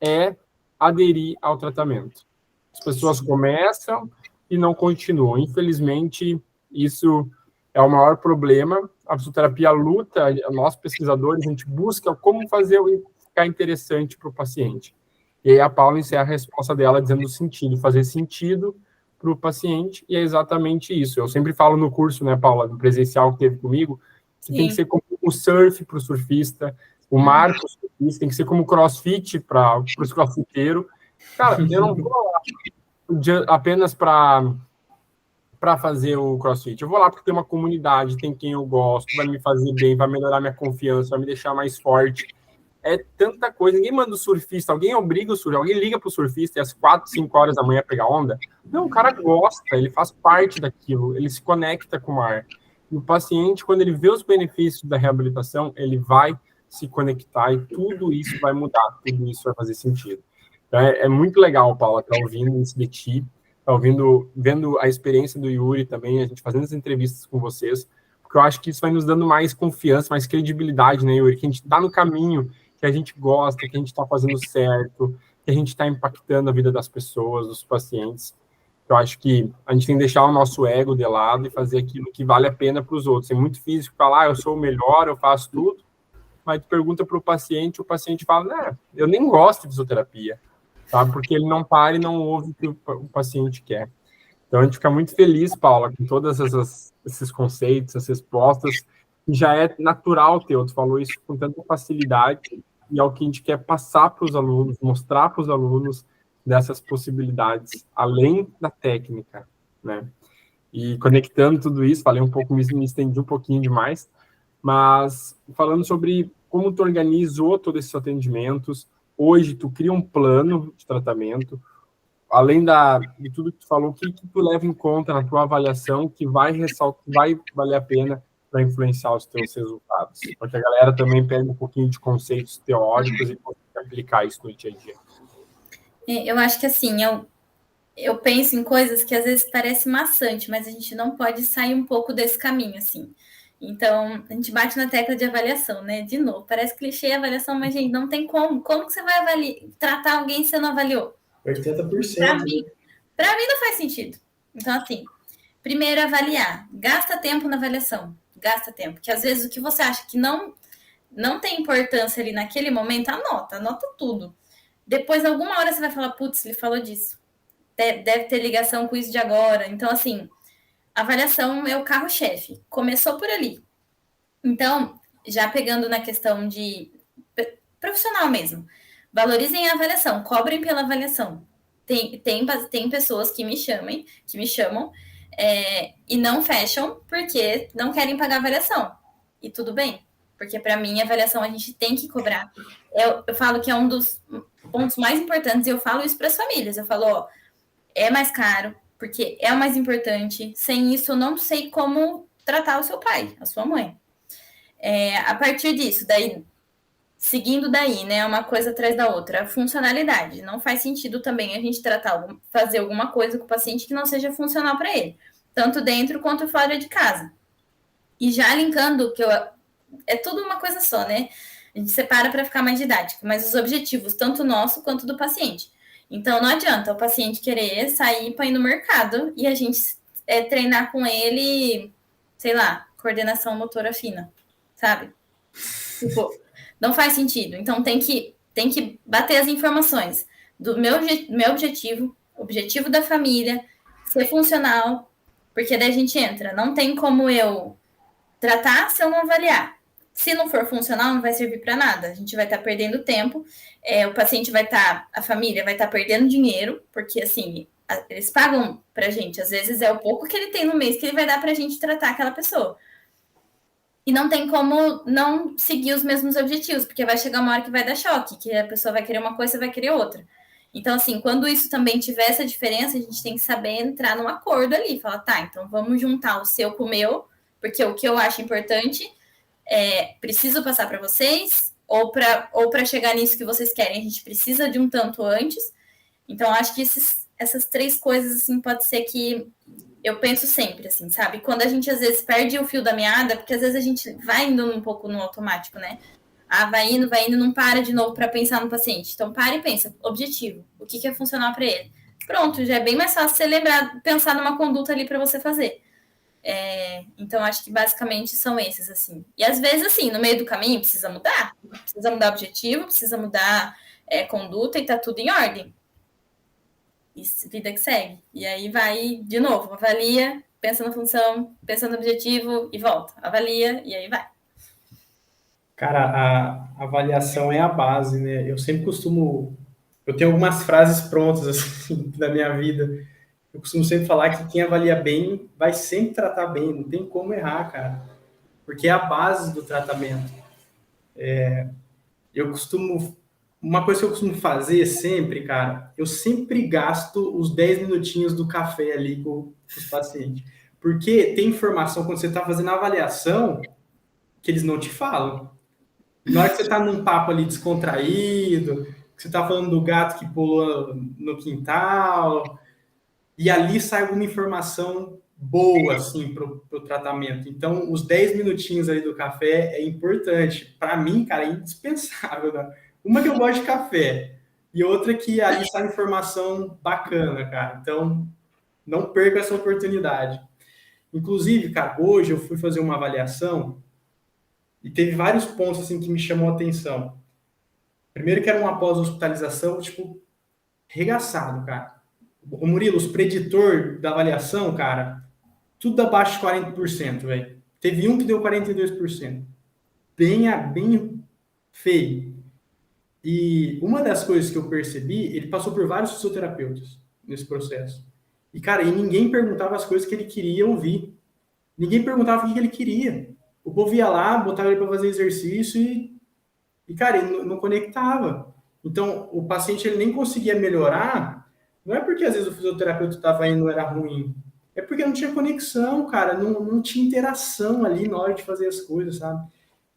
é aderir ao tratamento. As pessoas começam e não continuam. Infelizmente, isso é o maior problema. A fisioterapia luta, nós pesquisadores, a gente busca como fazer ficar interessante para o paciente. E aí a Paula encerra a resposta dela dizendo o sentido, fazer sentido para o paciente, e é exatamente isso. Eu sempre falo no curso, né, Paula, no presencial que teve comigo, que tem que ser como o surf para o surfista, o mar para o surfista, tem que ser como o crossfit para os crossfiteiros. Cara, eu não vou lá apenas para fazer o crossfit. Eu vou lá porque tem uma comunidade, tem quem eu gosto, vai me fazer bem, vai melhorar minha confiança, vai me deixar mais forte. É tanta coisa. Ninguém manda o surfista, alguém obriga o surfista, alguém liga para o surfista e às 4, 5 horas da manhã pegar onda. Não, o cara gosta, ele faz parte daquilo, ele se conecta com o mar. E o paciente, quando ele vê os benefícios da reabilitação, ele vai se conectar e tudo isso vai mudar, tudo isso vai fazer sentido. Então, é muito legal, Paula, estar ouvindo isso de ti, vendo a experiência do Yuri também, a gente fazendo as entrevistas com vocês, porque eu acho que isso vai nos dando mais confiança, mais credibilidade, né, Yuri? Que a gente está no caminho que a gente gosta, que a gente está fazendo certo, que a gente está impactando a vida das pessoas, dos pacientes. Eu acho que a gente tem que deixar o nosso ego de lado e fazer aquilo que vale a pena para os outros. É muito físico falar, eu sou o melhor, eu faço tudo, mas tu pergunta para o paciente fala, eu nem gosto de fisioterapia, sabe? Porque ele não para e não ouve o que o paciente quer. Então, a gente fica muito feliz, Paula, com todos esses conceitos, essas respostas, que já é natural teu, tu falou isso com tanta facilidade, e é o que a gente quer passar para os alunos, mostrar para os alunos dessas possibilidades, além da técnica, né? E conectando tudo isso, falei um pouco, me estendi um pouquinho demais, mas falando sobre como tu organizou todos esses atendimentos, hoje tu cria um plano de tratamento, além de tudo que tu falou, o que tu leva em conta na tua avaliação que vai valer a pena para influenciar os teus resultados? Porque a galera também pega um pouquinho de conceitos teóricos e consegue aplicar isso no dia a dia. Eu acho que assim, eu penso em coisas que às vezes parece maçante, mas a gente não pode sair um pouco desse caminho, assim. Então, a gente bate na tecla de avaliação, né? De novo, parece clichê a avaliação, mas, gente, não tem como. Como que você vai tratar alguém se você não avaliou? 80%. Para mim não faz sentido. Então, assim, primeiro avaliar. Gasta tempo na avaliação. Gasta tempo. Porque às vezes o que você acha que não tem importância ali naquele momento, anota tudo. Depois, alguma hora você vai falar, putz, ele falou disso. Deve ter ligação com isso de agora. Então, assim, avaliação é o carro-chefe. Começou por ali. Então, já pegando na questão de profissional mesmo, valorizem a avaliação, cobrem pela avaliação. Tem pessoas que me chamam e não fecham porque não querem pagar a avaliação. E tudo bem, porque para mim a avaliação a gente tem que cobrar. Eu falo que é um dos pontos mais importantes e eu falo isso para as famílias. Eu falo, é mais caro, porque é o mais importante. Sem isso, eu não sei como tratar o seu pai, a sua mãe. A partir disso, seguindo daí, né, uma coisa atrás da outra, a funcionalidade. Não faz sentido também a gente fazer alguma coisa com o paciente que não seja funcional para ele, tanto dentro quanto fora de casa. E já linkando, é tudo uma coisa só, né? A gente separa para ficar mais didático, mas os objetivos, tanto nosso quanto do paciente. Então, não adianta o paciente querer sair para ir no mercado e a gente treinar com ele, sei lá, coordenação motora fina, sabe? Tipo, não faz sentido. Então, tem que bater as informações do meu objetivo, objetivo da família, ser funcional, porque daí a gente entra. Não tem como eu tratar se eu não avaliar. Se não for funcional, não vai servir para nada. A gente vai estar perdendo tempo, o paciente a família vai estar perdendo dinheiro, porque assim, eles pagam para a gente. Às vezes é o pouco que ele tem no mês que ele vai dar para a gente tratar aquela pessoa. E não tem como não seguir os mesmos objetivos, porque vai chegar uma hora que vai dar choque, que a pessoa vai querer uma coisa, você vai querer outra. Então, assim, quando isso também tiver essa diferença, a gente tem que saber entrar num acordo ali, falar, tá, então vamos juntar o seu com o meu, porque o que eu acho importante preciso passar para vocês, ou para chegar nisso que vocês querem, a gente precisa de um tanto antes. Então, acho que essas três coisas, assim, pode ser que eu penso sempre, assim, sabe? Quando a gente, às vezes, perde o fio da meada, porque às vezes a gente vai indo um pouco no automático, né? Vai indo, não para de novo para pensar no paciente. Então, para e pensa, objetivo, o que é funcional para ele? Pronto, já é bem mais fácil você pensar numa conduta ali para você fazer. Então, acho que basicamente são esses, assim. E às vezes, assim, no meio do caminho, precisa mudar objetivo, precisa mudar conduta e tá tudo em ordem. E vida que segue. E aí vai, de novo, avalia, pensa na função, pensa no objetivo e volta. Avalia e aí vai. Cara, a avaliação é a base, né? Eu sempre costumo... Eu tenho algumas frases prontas, assim, da minha vida. Eu costumo sempre falar que quem avalia bem vai sempre tratar bem. Não tem como errar, cara. Porque é a base do tratamento. Uma coisa que eu costumo fazer sempre, cara, eu sempre gasto os 10 minutinhos do café ali com os pacientes. Porque tem informação, quando você está fazendo a avaliação, que eles não te falam. Na hora que você está num papo ali descontraído, que você está falando do gato que pulou no quintal, e ali sai alguma informação boa, assim, para o tratamento. Então, os 10 minutinhos ali do café é importante. Para mim, cara, é indispensável, né? Uma que eu gosto de café e outra que ali sai informação bacana, cara. Então, Não perca essa oportunidade. Inclusive, cara, hoje eu fui fazer uma avaliação e teve vários pontos assim que me chamou a atenção. Primeiro que era uma pós-hospitalização, tipo, regaçado, cara. O Murilo, os preditor da avaliação, cara, tudo abaixo de 40%, velho. Teve um que deu 42%. Bem feio. E uma das coisas que eu percebi, ele passou por vários fisioterapeutas nesse processo. E, cara, e ninguém perguntava as coisas que ele queria ouvir. Ninguém perguntava o que ele queria. O povo ia lá, botava ele para fazer exercício e, cara, ele não conectava. Então, o paciente ele nem conseguia melhorar, não é porque às vezes o fisioterapeuta estava indo era ruim, é porque não tinha conexão, cara, não tinha interação ali na hora de fazer as coisas, sabe?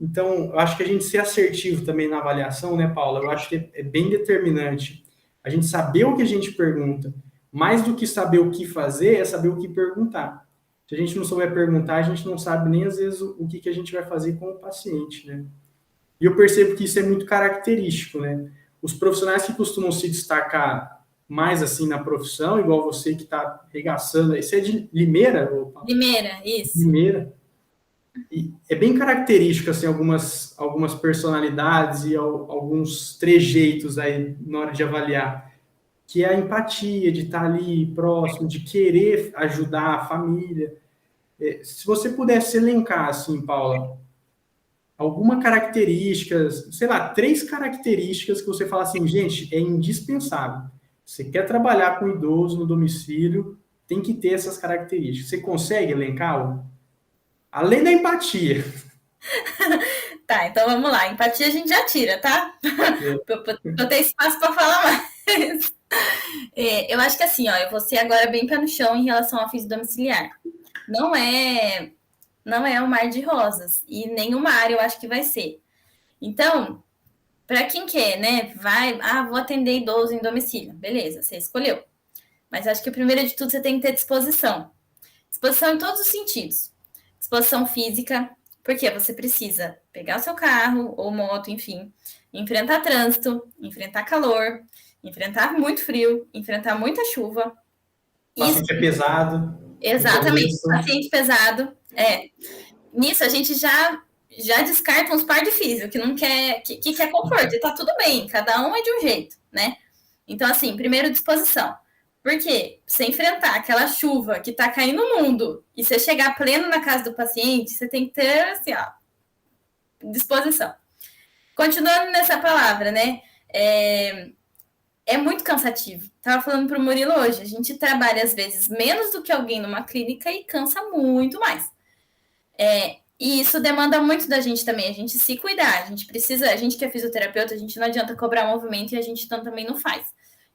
Então, eu acho que a gente ser assertivo também na avaliação, né, Paula? Eu acho que é bem determinante. A gente saber o que a gente pergunta, mais do que saber o que fazer, é saber o que perguntar. Se a gente não souber perguntar, a gente não sabe nem, às vezes, o que a gente vai fazer com o paciente, né? E eu percebo que isso é muito característico, né? Os profissionais que costumam se destacar mais, assim, na profissão, igual você que está regaçando, isso é de Limeira? Limeira, isso. Limeira. E é bem característico, assim, algumas personalidades e alguns trejeitos aí na hora de avaliar, que é a empatia, de estar ali próximo, de querer ajudar a família. Se você pudesse elencar, assim, Paula, alguma característica, sei lá, 3 características que você fala assim, gente, é indispensável. Você quer trabalhar com idoso no domicílio, tem que ter essas características. Você consegue elencar? Além da empatia. Tá, então vamos lá. Empatia a gente já tira, tá? Eu tenho espaço para falar mais. Eu acho que assim, ó, eu vou ser agora bem pé no chão em relação ao físio domiciliar. Não é um mar de rosas e nenhuma área eu acho que vai ser. Então, para quem quer, né, vou atender idoso em domicílio. Beleza, você escolheu. Mas acho que o primeiro de tudo você tem que ter disposição. Disposição em todos os sentidos. Disposição física, porque você precisa pegar o seu carro ou moto, enfim, enfrentar trânsito, enfrentar calor, enfrentar muito frio, enfrentar muita chuva. Paciente é pesado. Exatamente, paciente pesado. Nisso a gente já descarta uns par de físio, que não quer, que quer conforto, e tá tudo bem, cada um é de um jeito, né? Então, assim, primeiro, disposição. Porque você enfrentar aquela chuva que tá caindo no mundo e você chegar pleno na casa do paciente, você tem que ter, assim, ó, disposição. Continuando nessa palavra, né? É muito cansativo. Tava falando pro Murilo hoje, a gente trabalha às vezes menos do que alguém numa clínica e cansa muito mais. E isso demanda muito da gente também, a gente se cuidar. A gente que é fisioterapeuta, a gente não adianta cobrar movimento e a gente também não faz.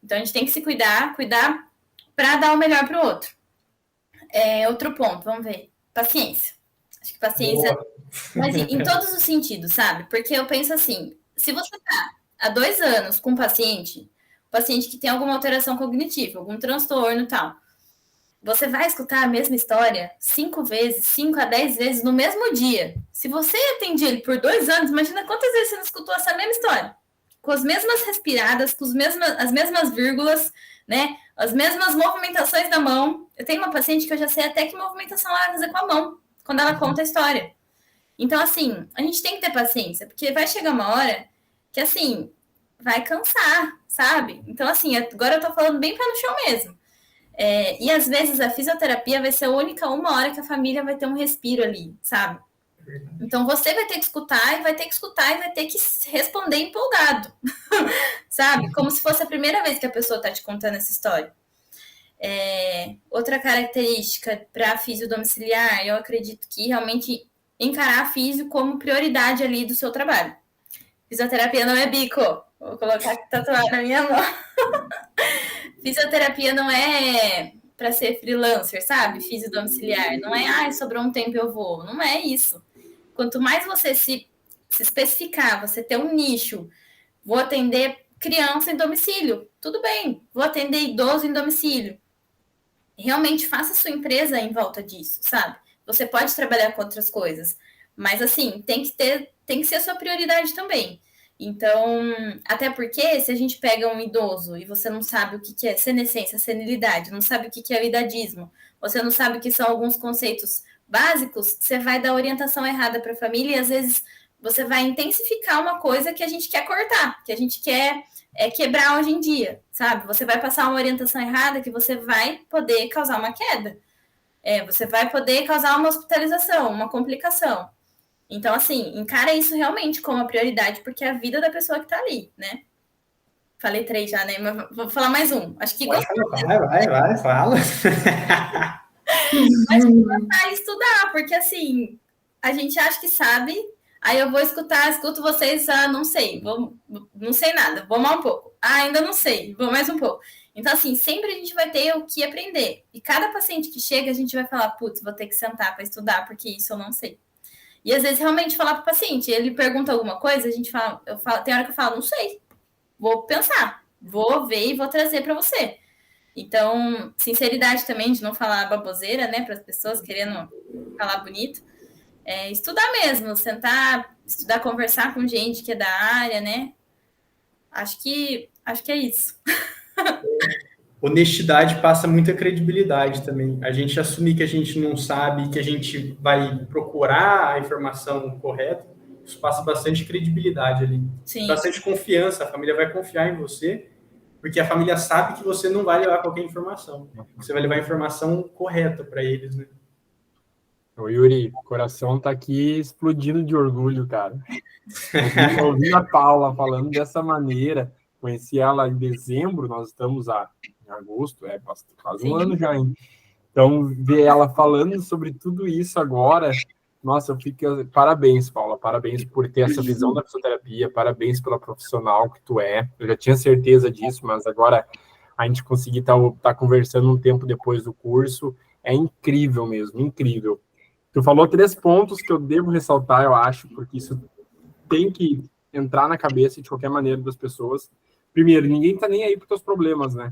Então a gente tem que se cuidar para dar o melhor para o outro. Outro ponto, vamos ver. Paciência. Acho que paciência, mas em todos os sentidos, sabe? Porque eu penso assim, se você tá há 2 anos com um paciente que tem alguma alteração cognitiva, algum transtorno e tal, você vai escutar a mesma história 5 vezes, 5 a 10 vezes no mesmo dia. Se você atendia ele por 2 anos, imagina quantas vezes você não escutou essa mesma história. Com as mesmas respiradas, com as mesmas vírgulas, né? As mesmas movimentações da mão. Eu tenho uma paciente que eu já sei até que movimentação ela vai fazer com a mão, quando ela conta a história. Então, assim, a gente tem que ter paciência, porque vai chegar uma hora que, assim, vai cansar, sabe? Então, assim, agora eu tô falando bem pé no chão mesmo. E às vezes a fisioterapia vai ser a única 1 hora que a família vai ter um respiro ali, sabe? Então você vai ter que escutar e vai ter que responder empolgado, sabe? Como se fosse a primeira vez que a pessoa tá te contando essa história. Outra característica para físio domiciliar, eu acredito que realmente encarar a físio como prioridade ali do seu trabalho. Fisioterapia não é bico. Vou colocar tatuado na minha mão. Fisioterapia não é para ser freelancer, sabe? Físio domiciliar. Não é, sobrou um tempo eu vou. Não é isso. Quanto mais você se especificar, você ter um nicho, vou atender criança em domicílio, tudo bem. Vou atender idoso em domicílio. Realmente faça sua empresa em volta disso, sabe? Você pode trabalhar com outras coisas, mas assim, tem que ser a sua prioridade também. Então, até porque se a gente pega um idoso e você não sabe o que é senescência, senilidade, não sabe o que é o idadismo, você não sabe o que são alguns conceitos básicos, você vai dar orientação errada para a família e às vezes você vai intensificar uma coisa que a gente quer cortar, que a gente quer quebrar hoje em dia, sabe? Você vai passar uma orientação errada que você vai poder causar uma queda. Você vai poder causar uma hospitalização, uma complicação. Então, assim, encara isso realmente como uma prioridade, porque é a vida da pessoa que tá ali, né? Falei 3 já, né? Mas vou falar mais um. Acho que gostou. Vai, fala. Mas começar a estudar, porque assim, a gente acha que sabe, aí eu vou escuto vocês, não sei, não sei nada, vou mais um pouco. Ainda não sei, vou mais um pouco. Então, assim, sempre a gente vai ter o que aprender. E cada paciente que chega, a gente vai falar, putz, vou ter que sentar para estudar, porque isso eu não sei. E às vezes realmente falar para o paciente, ele pergunta alguma coisa, a gente fala, tem hora que eu falo, não sei, vou pensar, vou ver e vou trazer para você. Então, sinceridade também de não falar baboseira, né, para as pessoas querendo falar bonito, estudar mesmo, sentar, estudar, conversar com gente que é da área, né? Acho que é isso. Honestidade passa muita credibilidade também. A gente assumir que a gente não sabe, que a gente vai procurar a informação correta, isso passa bastante credibilidade ali. Sim. Bastante confiança. A família vai confiar em você, porque a família sabe que você não vai levar qualquer informação. Você vai levar a informação correta para eles, né? Ô, Yuri, o coração tá aqui explodindo de orgulho, cara. Ouvindo a Paula falando dessa maneira, conheci ela em dezembro, nós estamos em agosto, quase um ano já, hein? Então, ver ela falando sobre tudo isso agora, nossa, eu fico... Parabéns, Paula, parabéns por ter essa visão da fisioterapia, parabéns pela profissional que tu é. Eu já tinha certeza disso, mas agora a gente conseguir estar conversando um tempo depois do curso, é incrível mesmo, incrível. Tu falou 3 pontos que eu devo ressaltar, eu acho, porque isso tem que entrar na cabeça de qualquer maneira das pessoas. Primeiro, ninguém tá nem aí para os teus problemas, né?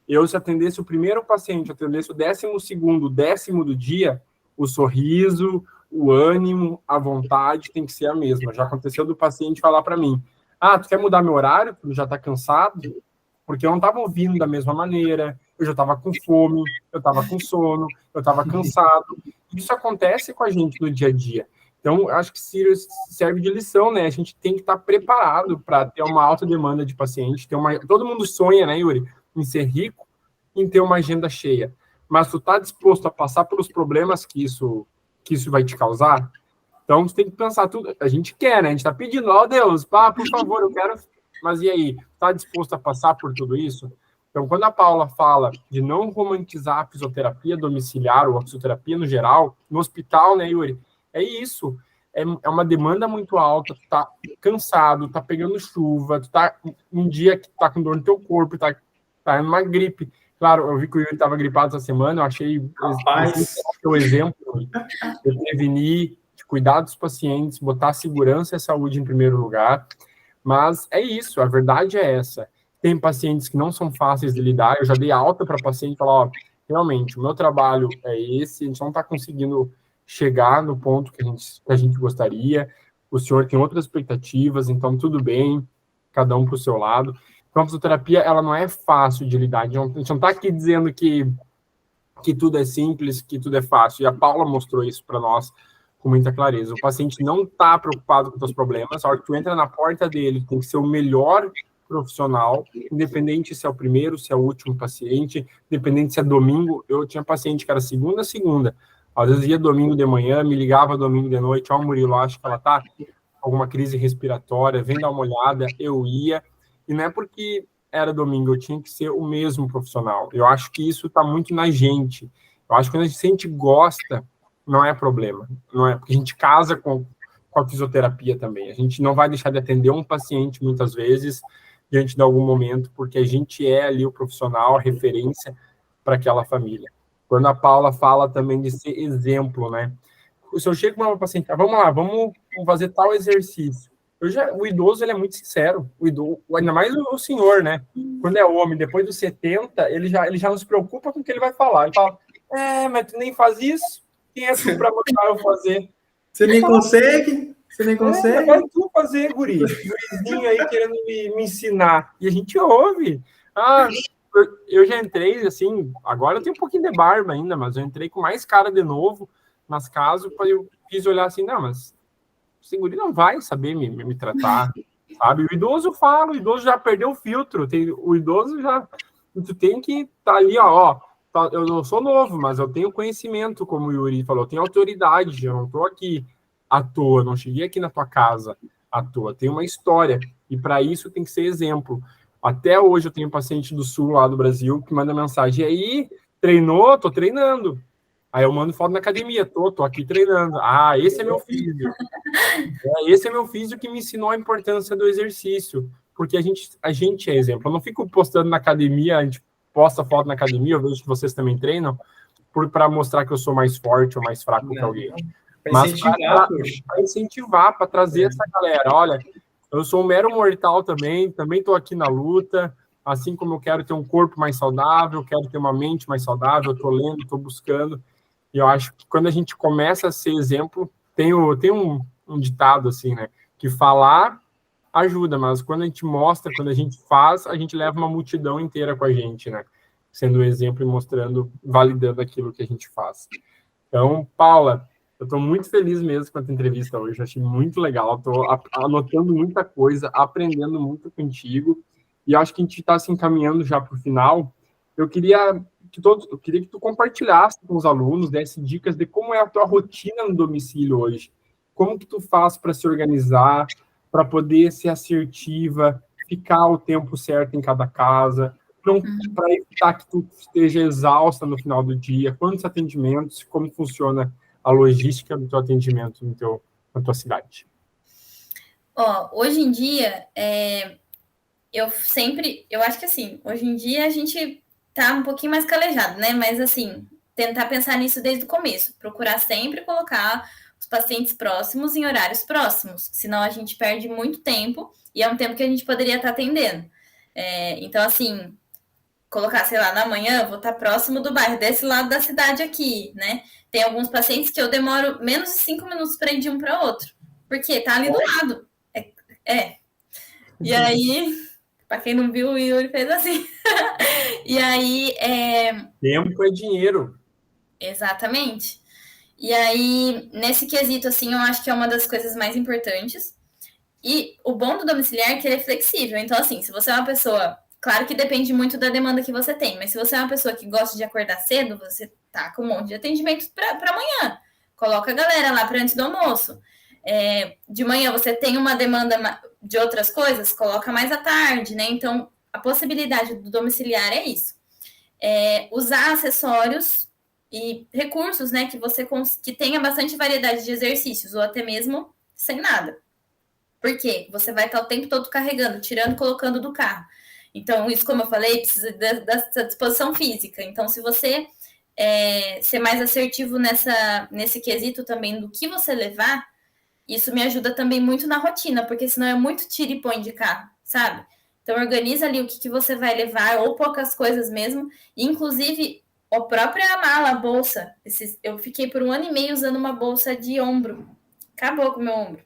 Eu, se atendesse o primeiro paciente, atendesse o 12º, o 10º do dia, o sorriso, o ânimo, a vontade tem que ser a mesma. Já aconteceu do paciente falar para mim, tu quer mudar meu horário? Tu já tá cansado? Porque eu não estava ouvindo da mesma maneira, eu já estava com fome, eu estava com sono, eu estava cansado. Isso acontece com a gente no dia a dia. Então, acho que serve de lição, né? A gente tem que estar preparado para ter uma alta demanda de paciente. Todo mundo sonha, né, Yuri, em ser rico, em ter uma agenda cheia. Mas tu está disposto a passar pelos problemas que isso vai te causar? Então, tu tem que pensar tudo. A gente quer, né? A gente está pedindo, Deus, por favor, eu quero... Mas e aí? Está disposto a passar por tudo isso? Então, quando a Paula fala de não romantizar a fisioterapia domiciliar ou a fisioterapia no geral, no hospital, né, Yuri? É isso. É uma demanda muito alta, tu tá cansado, tá pegando chuva, tu tá um dia que tá com dor no teu corpo, tá numa gripe. Claro, eu vi que o Yuri estava gripado essa semana, eu achei o exemplo de prevenir, de cuidar dos pacientes, botar a segurança e a saúde em primeiro lugar. Mas é isso, a verdade é essa. Tem pacientes que não são fáceis de lidar, eu já dei alta para paciente e falar, realmente, o meu trabalho é esse, a gente não está conseguindo chegar no ponto que a gente gostaria, o senhor tem outras expectativas, então tudo bem, cada um para o seu lado. Então, a fisioterapia, ela não é fácil de lidar, a gente não está aqui dizendo que tudo é simples, que tudo é fácil, e a Paula mostrou isso para nós com muita clareza. O paciente não está preocupado com os seus problemas, a hora que tu entra na porta dele, tem que ser o melhor profissional, independente se é o primeiro, se é o último paciente, independente se é domingo. Eu tinha paciente que era segunda, às vezes ia domingo de manhã, me ligava domingo de noite, Murilo, acho que ela tá com alguma crise respiratória, vem dar uma olhada, eu ia, e não é porque era domingo, eu tinha que ser o mesmo profissional. Eu acho que isso está muito na gente. Eu acho que quando a gente gosta, não é problema, não é, porque a gente casa com a fisioterapia também. A gente não vai deixar de atender um paciente muitas vezes diante de algum momento, porque a gente é ali o profissional, a referência para aquela família. Quando a Paula fala também de ser exemplo, né? Se eu chego para uma paciente, vamos lá, vamos fazer tal exercício. O idoso, ele é muito sincero, ainda mais o senhor, né? Quando é homem, depois dos 70, ele já não se preocupa com o que ele vai falar. Ele fala, mas tu nem faz isso? Quem é tu para mandar eu fazer? Você nem consegue? Você nem consegue? Vai tu fazer, guri. Gurizinho aí querendo me ensinar. E a gente ouve. Eu já entrei, assim, agora eu tenho um pouquinho de barba ainda, mas eu entrei com mais cara de novo nas casas, eu quis olhar assim, não, mas o guri não vai saber me tratar, sabe? O idoso fala, o idoso já perdeu o filtro, o idoso já... Tu tem que estar ali, eu não sou novo, mas eu tenho conhecimento, como o Yuri falou, eu tenho autoridade, eu não estou aqui à toa, não cheguei aqui na tua casa à toa, tem uma história, e para isso tem que ser exemplo. Até hoje eu tenho paciente do sul, lá do Brasil, que manda mensagem, e aí, treinou? Tô treinando. Aí eu mando foto na academia, tô aqui treinando. Esse é meu físio. Esse é meu físio que me ensinou a importância do exercício, porque a gente é exemplo. Eu não fico postando na academia, a gente posta foto na academia, eu vejo que vocês também treinam, para mostrar que eu sou mais forte ou mais fraco que alguém. Mas para incentivar, para trazer essa galera, olha, eu sou um mero mortal também estou aqui na luta, assim como eu quero ter um corpo mais saudável, quero ter uma mente mais saudável, estou lendo, estou buscando, e eu acho que quando a gente começa a ser exemplo, tem um ditado assim, né, que falar ajuda, mas quando a gente mostra, quando a gente faz, a gente leva uma multidão inteira com a gente, né, sendo um exemplo e mostrando, validando aquilo que a gente faz. Então, Paula, eu estou muito feliz mesmo com a tua entrevista hoje, achei muito legal, estou anotando muita coisa, aprendendo muito contigo, e acho que a gente está se encaminhando já para o final. Eu queria que tu compartilhasse com os alunos, desse dicas de como é a tua rotina no domicílio hoje, como que tu faz para se organizar, para poder ser assertiva, ficar o tempo certo em cada casa, para evitar que tu esteja exausta no final do dia, quantos atendimentos, como funciona a logística do teu atendimento na tua cidade? Hoje em dia, eu acho que assim, hoje em dia a gente tá um pouquinho mais calejado, né? Mas assim, tentar pensar nisso desde o começo, procurar sempre colocar os pacientes próximos em horários próximos, senão a gente perde muito tempo e é um tempo que a gente poderia estar atendendo. Então, assim, colocar, sei lá, na manhã, vou estar próximo do bairro, desse lado da cidade aqui, né? Tem alguns pacientes que eu demoro menos de 5 minutos para ir de um para outro, porque tá ali do lado. E aí, para quem não viu, o Yuri fez assim. E aí, tempo é dinheiro. Exatamente. E aí, nesse quesito, assim, eu acho que é uma das coisas mais importantes. E o bom do domiciliar é que ele é flexível. Então, assim, se você é uma pessoa... Claro que depende muito da demanda que você tem, mas se você é uma pessoa que gosta de acordar cedo, você tá com um monte de atendimentos para amanhã. Coloca a galera lá para antes do almoço. De manhã você tem uma demanda de outras coisas, coloca mais à tarde, né? Então, a possibilidade do domiciliar é isso. Usar acessórios e recursos, né? Que tenha bastante variedade de exercícios, ou até mesmo sem nada. Por quê? Você vai estar o tempo todo carregando, tirando, colocando do carro. Então, isso, como eu falei, precisa dessa disposição física. Então, se você ser mais assertivo nesse quesito também do que você levar, isso me ajuda também muito na rotina, porque senão é muito tira e põe de carro, sabe? Então, organiza ali o que você vai levar, ou poucas coisas mesmo. Inclusive, a própria mala, a bolsa. Eu fiquei por 1 ano e meio usando uma bolsa de ombro. Acabou com o meu ombro.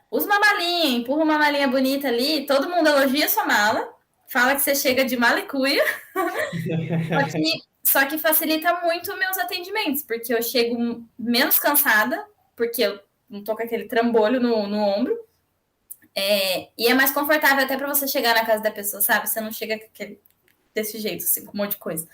Usa uma malinha, empurra uma malinha bonita ali, todo mundo elogia a sua mala, fala que você chega de mala e cuia, só que facilita muito meus atendimentos, porque eu chego menos cansada, porque eu não tô com aquele trambolho no ombro, e é mais confortável até para você chegar na casa da pessoa, sabe? Você não chega desse jeito, assim, com um monte de coisa.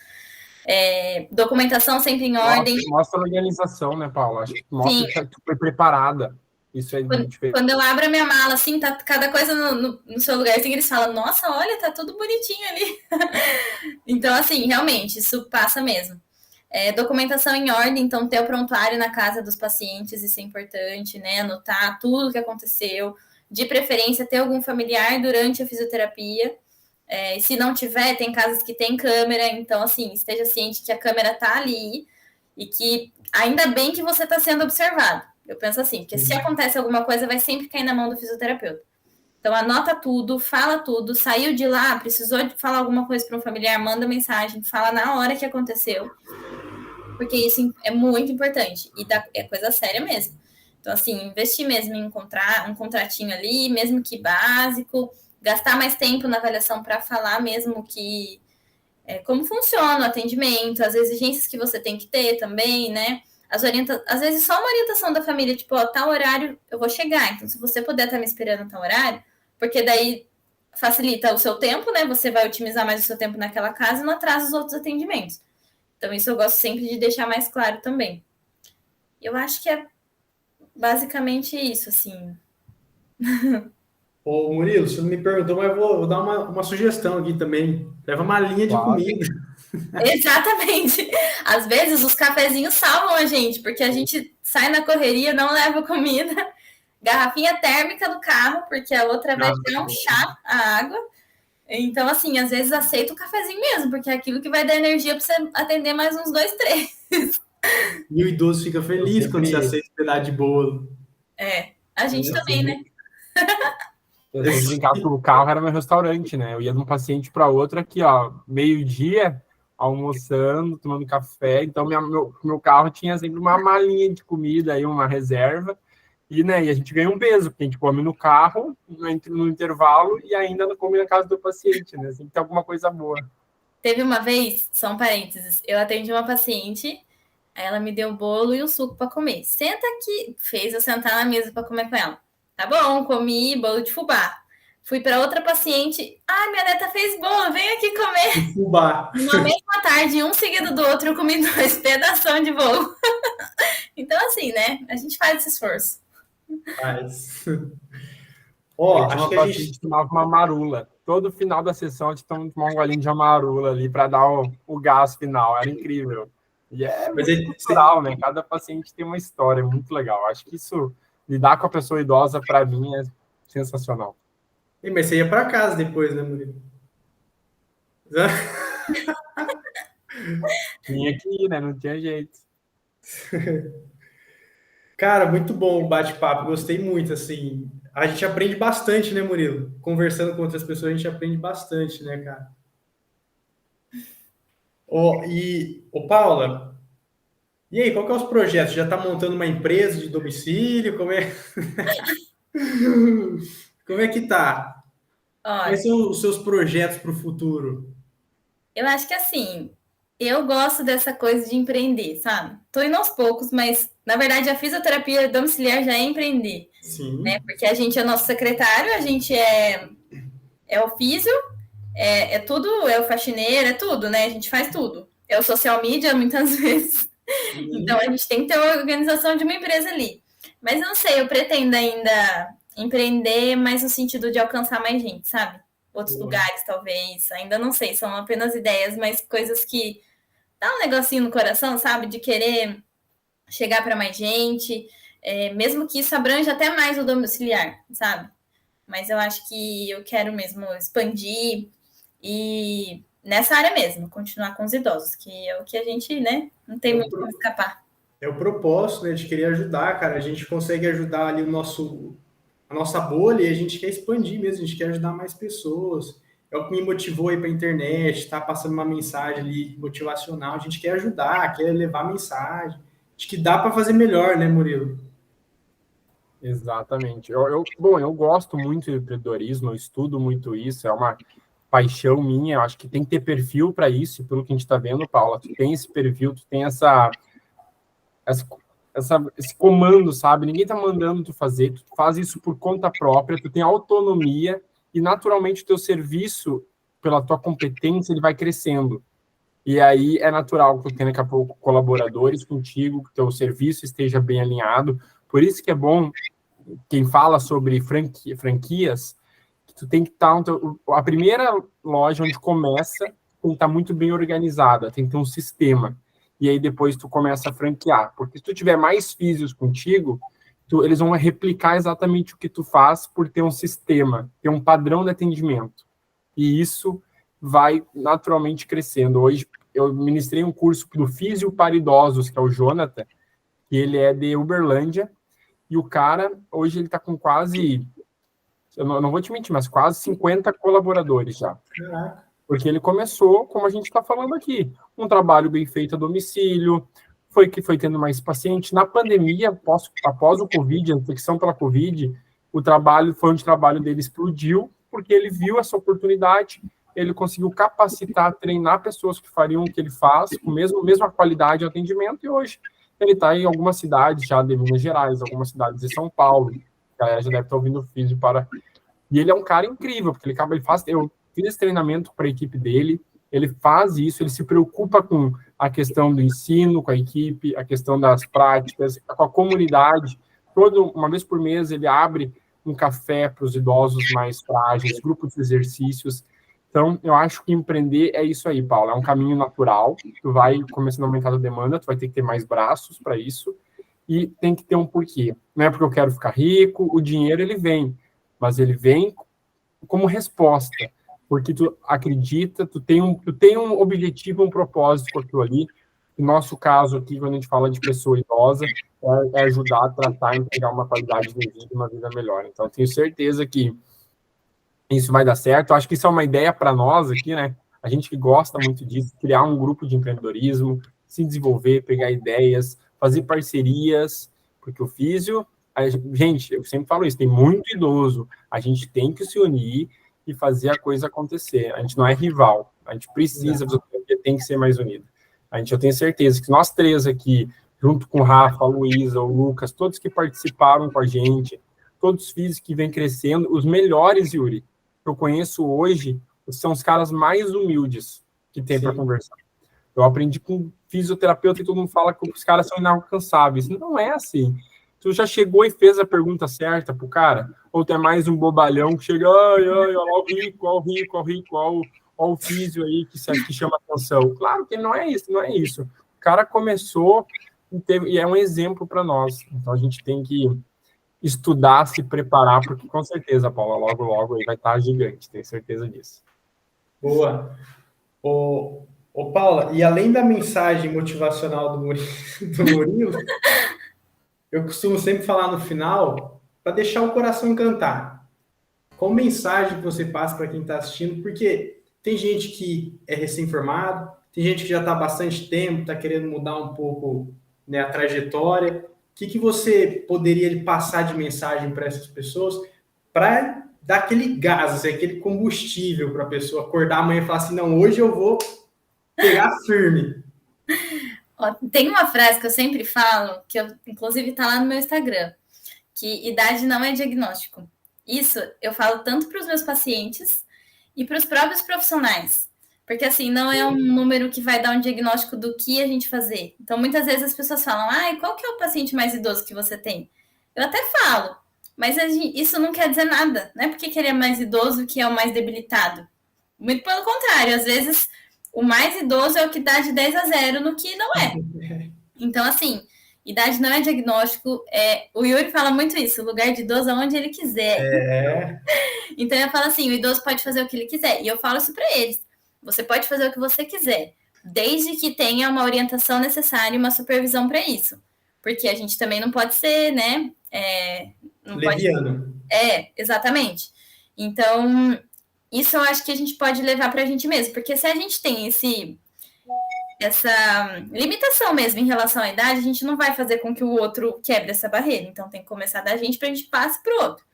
Documentação sempre em ordem. Mostra a organização, né, Paula? Acho que mostra que tu foi preparada. Isso é muito diferente. Quando eu abro a minha mala, assim, tá cada coisa no seu lugar, assim, eles falam, nossa, olha, tá tudo bonitinho ali. Então, assim, realmente, isso passa mesmo. Documentação em ordem, então ter o prontuário na casa dos pacientes, isso é importante, né? Anotar tudo o que aconteceu. De preferência, ter algum familiar durante a fisioterapia. E se não tiver, tem casas que tem câmera, então, assim, esteja ciente que a câmera tá ali e que ainda bem que você está sendo observado. Eu penso assim, porque se acontece alguma coisa, vai sempre cair na mão do fisioterapeuta. Então, anota tudo, fala tudo, saiu de lá, precisou de falar alguma coisa para um familiar, manda mensagem, fala na hora que aconteceu, porque isso é muito importante, e é coisa séria mesmo. Então, assim, investir mesmo em encontrar um contratinho ali, mesmo que básico, gastar mais tempo na avaliação para falar mesmo que como funciona o atendimento, as exigências que você tem que ter também, né? Às vezes só uma orientação da família, tipo, ó, tal horário eu vou chegar, então se você puder estar me esperando tal horário, porque daí facilita o seu tempo, né? Você vai otimizar mais o seu tempo naquela casa e não atrasa os outros atendimentos. Então, isso eu gosto sempre de deixar mais claro também. Eu acho que é basicamente isso, assim. Ô, Murilo, você não me perguntou, mas eu vou dar uma sugestão aqui também. Leva uma linha de comida. Exatamente. Às vezes os cafezinhos salvam a gente, porque a gente sai na correria, não leva comida, garrafinha térmica do carro, porque a outra vai ter um chá, a água. Então, assim, às vezes aceita o cafezinho mesmo, porque é aquilo que vai dar energia para você atender mais uns 2, 3. E o idoso fica feliz quando você aceita um pedaço de bolo. A gente também, né? Eu sempre brincava que o carro era meu restaurante, né? Eu ia de um paciente para outro aqui, ó, meio-dia, almoçando, tomando café. Então, meu carro tinha sempre uma malinha de comida aí, uma reserva. E, né, e a gente ganha um peso, porque a gente come no carro, no intervalo, e ainda come na casa do paciente, né? Assim, tem alguma coisa boa. Teve uma vez, só um parênteses, eu atendi uma paciente, aí ela me deu o bolo e o suco para comer. Senta aqui, fez eu sentar na mesa para comer com ela. Tá bom, comi bolo de fubá. Fui para outra paciente, minha neta fez bolo, vem aqui comer. Fubá. Na mesma tarde, um seguido do outro, eu comi 2 pedaços de bolo. Então, assim, né, a gente faz esse esforço. Faz. Acho que a gente tomava uma marula. Todo final da sessão, a gente tomava um golinho de marula ali para dar o gás final. Era incrível. E cultural, né? Cada paciente tem uma história muito legal. Acho que isso, lidar com a pessoa idosa, para mim, é sensacional. Mas você ia para casa depois, né, Murilo? Tinha que ir, né? Não tinha jeito. Cara, muito bom o bate-papo. Gostei muito, assim. A gente aprende bastante, né, Murilo? Conversando com outras pessoas, a gente aprende bastante, né, cara? Paula, e aí, qual que é os projetos? Já tá montando uma empresa de domicílio? Como é que tá? Olha, quais são os seus projetos para o futuro? Eu acho que assim, eu gosto dessa coisa de empreender, sabe? Tô indo aos poucos, mas na verdade a fisioterapia domiciliar já é empreender. Sim. Né? Porque a gente é nosso secretário, a gente é o físio, é tudo, é o faxineiro, é tudo, né? A gente faz tudo. É o social media muitas vezes. Então a gente tem que ter uma organização de uma empresa ali. Mas eu não sei, eu pretendo ainda empreender mais no sentido de alcançar mais gente, sabe? Outros lugares, talvez. Ainda não sei, são apenas ideias, mas coisas que dá um negocinho no coração, sabe? De querer chegar para mais gente, mesmo que isso abranja até mais o domiciliar, sabe? Mas eu acho que eu quero mesmo expandir e nessa área mesmo, continuar com os idosos, que é o que a gente, né, não tem muito como escapar. É o propósito, né, de querer ajudar, cara. A gente consegue ajudar ali a nossa bolha e a gente quer expandir mesmo, a gente quer ajudar mais pessoas. É o que me motivou aí para a internet, tá passando uma mensagem ali motivacional. A gente quer ajudar, quer levar mensagem. Acho que dá para fazer melhor, né, Murilo? Exatamente. Eu gosto muito de empreendedorismo, eu estudo muito isso, é uma paixão minha, eu acho que tem que ter perfil para isso, pelo que a gente está vendo, Paula, tu tem esse perfil, tu tem esse comando, sabe? Ninguém está mandando tu fazer, tu faz isso por conta própria, tu tem autonomia e, naturalmente, o teu serviço, pela tua competência, ele vai crescendo. E aí é natural que tu tenha, daqui a pouco, colaboradores contigo, que o teu serviço esteja bem alinhado. Por isso que é bom, quem fala sobre franquias, que tu tem que estar... A primeira loja onde começa tem que estar muito bem organizada, tem que ter um sistema. E aí depois tu começa a franquear. Porque se tu tiver mais físios contigo, eles vão replicar exatamente o que tu faz por ter um sistema, ter um padrão de atendimento. E isso vai naturalmente crescendo. Hoje eu ministrei um curso do Físio para Idosos, que é o Jonathan, que ele é de Uberlândia, e o cara, hoje ele está com quase, eu não vou te mentir, mas quase 50 colaboradores já. Porque ele começou, como a gente está falando aqui, um trabalho bem feito a domicílio, foi tendo mais paciente. Na pandemia, após o Covid, a infecção pela Covid, foi onde o trabalho dele explodiu, porque ele viu essa oportunidade, ele conseguiu capacitar, treinar pessoas que fariam o que ele faz, com mesma qualidade de atendimento, e hoje ele está em algumas cidades já de Minas Gerais, algumas cidades de São Paulo, a galera já deve estar ouvindo o Físio para... E ele é um cara incrível, porque eu fiz esse treinamento para a equipe dele, ele faz isso, ele se preocupa com a questão do ensino, com a equipe, a questão das práticas, com a comunidade. Uma vez por mês ele abre um café para os idosos mais frágeis, grupos de exercícios. Então, eu acho que empreender é isso aí, Paulo, é um caminho natural, tu vai começando a aumentar a demanda, tu vai ter que ter mais braços para isso, e tem que ter um porquê. Não é porque eu quero ficar rico, o dinheiro ele vem, mas ele vem como resposta, porque tu acredita, tu tem um objetivo, um propósito com aquilo ali. No nosso caso aqui, quando a gente fala de pessoa idosa, é ajudar a tratar e entregar uma qualidade de vida, uma vida melhor. Então, tenho certeza que isso vai dar certo. Eu acho que isso é uma ideia para nós aqui, né? A gente que gosta muito disso, criar um grupo de empreendedorismo, se desenvolver, pegar ideias, fazer parcerias, porque o Físio, gente, eu sempre falo isso, tem muito idoso, a gente tem que se unir e fazer a coisa acontecer. A gente não é rival, a gente precisa, tem que ser mais unido. Eu tenho certeza que nós três aqui, junto com o Rafa, a Luísa, o Lucas, todos que participaram com a gente, todos os físicos que vêm crescendo, os melhores, Yuri, que eu conheço hoje, são os caras mais humildes que tem para conversar. Eu aprendi com fisioterapeuta e todo mundo fala que os caras são inalcançáveis. Não é assim. Tu já chegou e fez a pergunta certa pro cara? Ou tu é mais um bobalhão que chega, olha lá o rico, olha o físio aí que chama atenção. Claro que não é isso. O cara começou e é um exemplo para nós. Então a gente tem que estudar, se preparar, porque com certeza, Paula, logo aí vai estar gigante, tenho certeza disso. Boa. Ô Paula, e além da mensagem motivacional do Murilo, eu costumo sempre falar no final, para deixar o coração encantar. Qual mensagem que você passa para quem está assistindo? Porque tem gente que é recém-formado, tem gente que já está há bastante tempo, está querendo mudar um pouco, né, a trajetória. O que você poderia passar de mensagem para essas pessoas para dar aquele gás, aquele combustível para a pessoa acordar amanhã e falar assim, não, hoje eu vou pegar firme? Tem uma frase que eu sempre falo, que inclusive está lá no meu Instagram, que idade não é diagnóstico. Isso eu falo tanto para os meus pacientes e para os próprios profissionais. Porque, assim, não é um número que vai dar um diagnóstico do que a gente fazer. Então, muitas vezes as pessoas falam, qual que é o paciente mais idoso que você tem? Eu até falo, mas isso não quer dizer nada. Não é porque ele é mais idoso que é o mais debilitado. Muito pelo contrário, às vezes o mais idoso é o que dá de 10 a 0 no que não é. Então, assim, idade não é diagnóstico. O Yuri fala muito isso, o lugar de idoso é onde ele quiser. Então, eu falo assim, o idoso pode fazer o que ele quiser. E eu falo isso para eles. Você pode fazer o que você quiser, desde que tenha uma orientação necessária e uma supervisão para isso. Porque a gente também não pode ser, né? Leviano. Exatamente. Então, isso eu acho que a gente pode levar para a gente mesmo. Porque se a gente tem essa limitação mesmo em relação à idade, a gente não vai fazer com que o outro quebre essa barreira. Então, tem que começar da gente para a gente passe para o outro.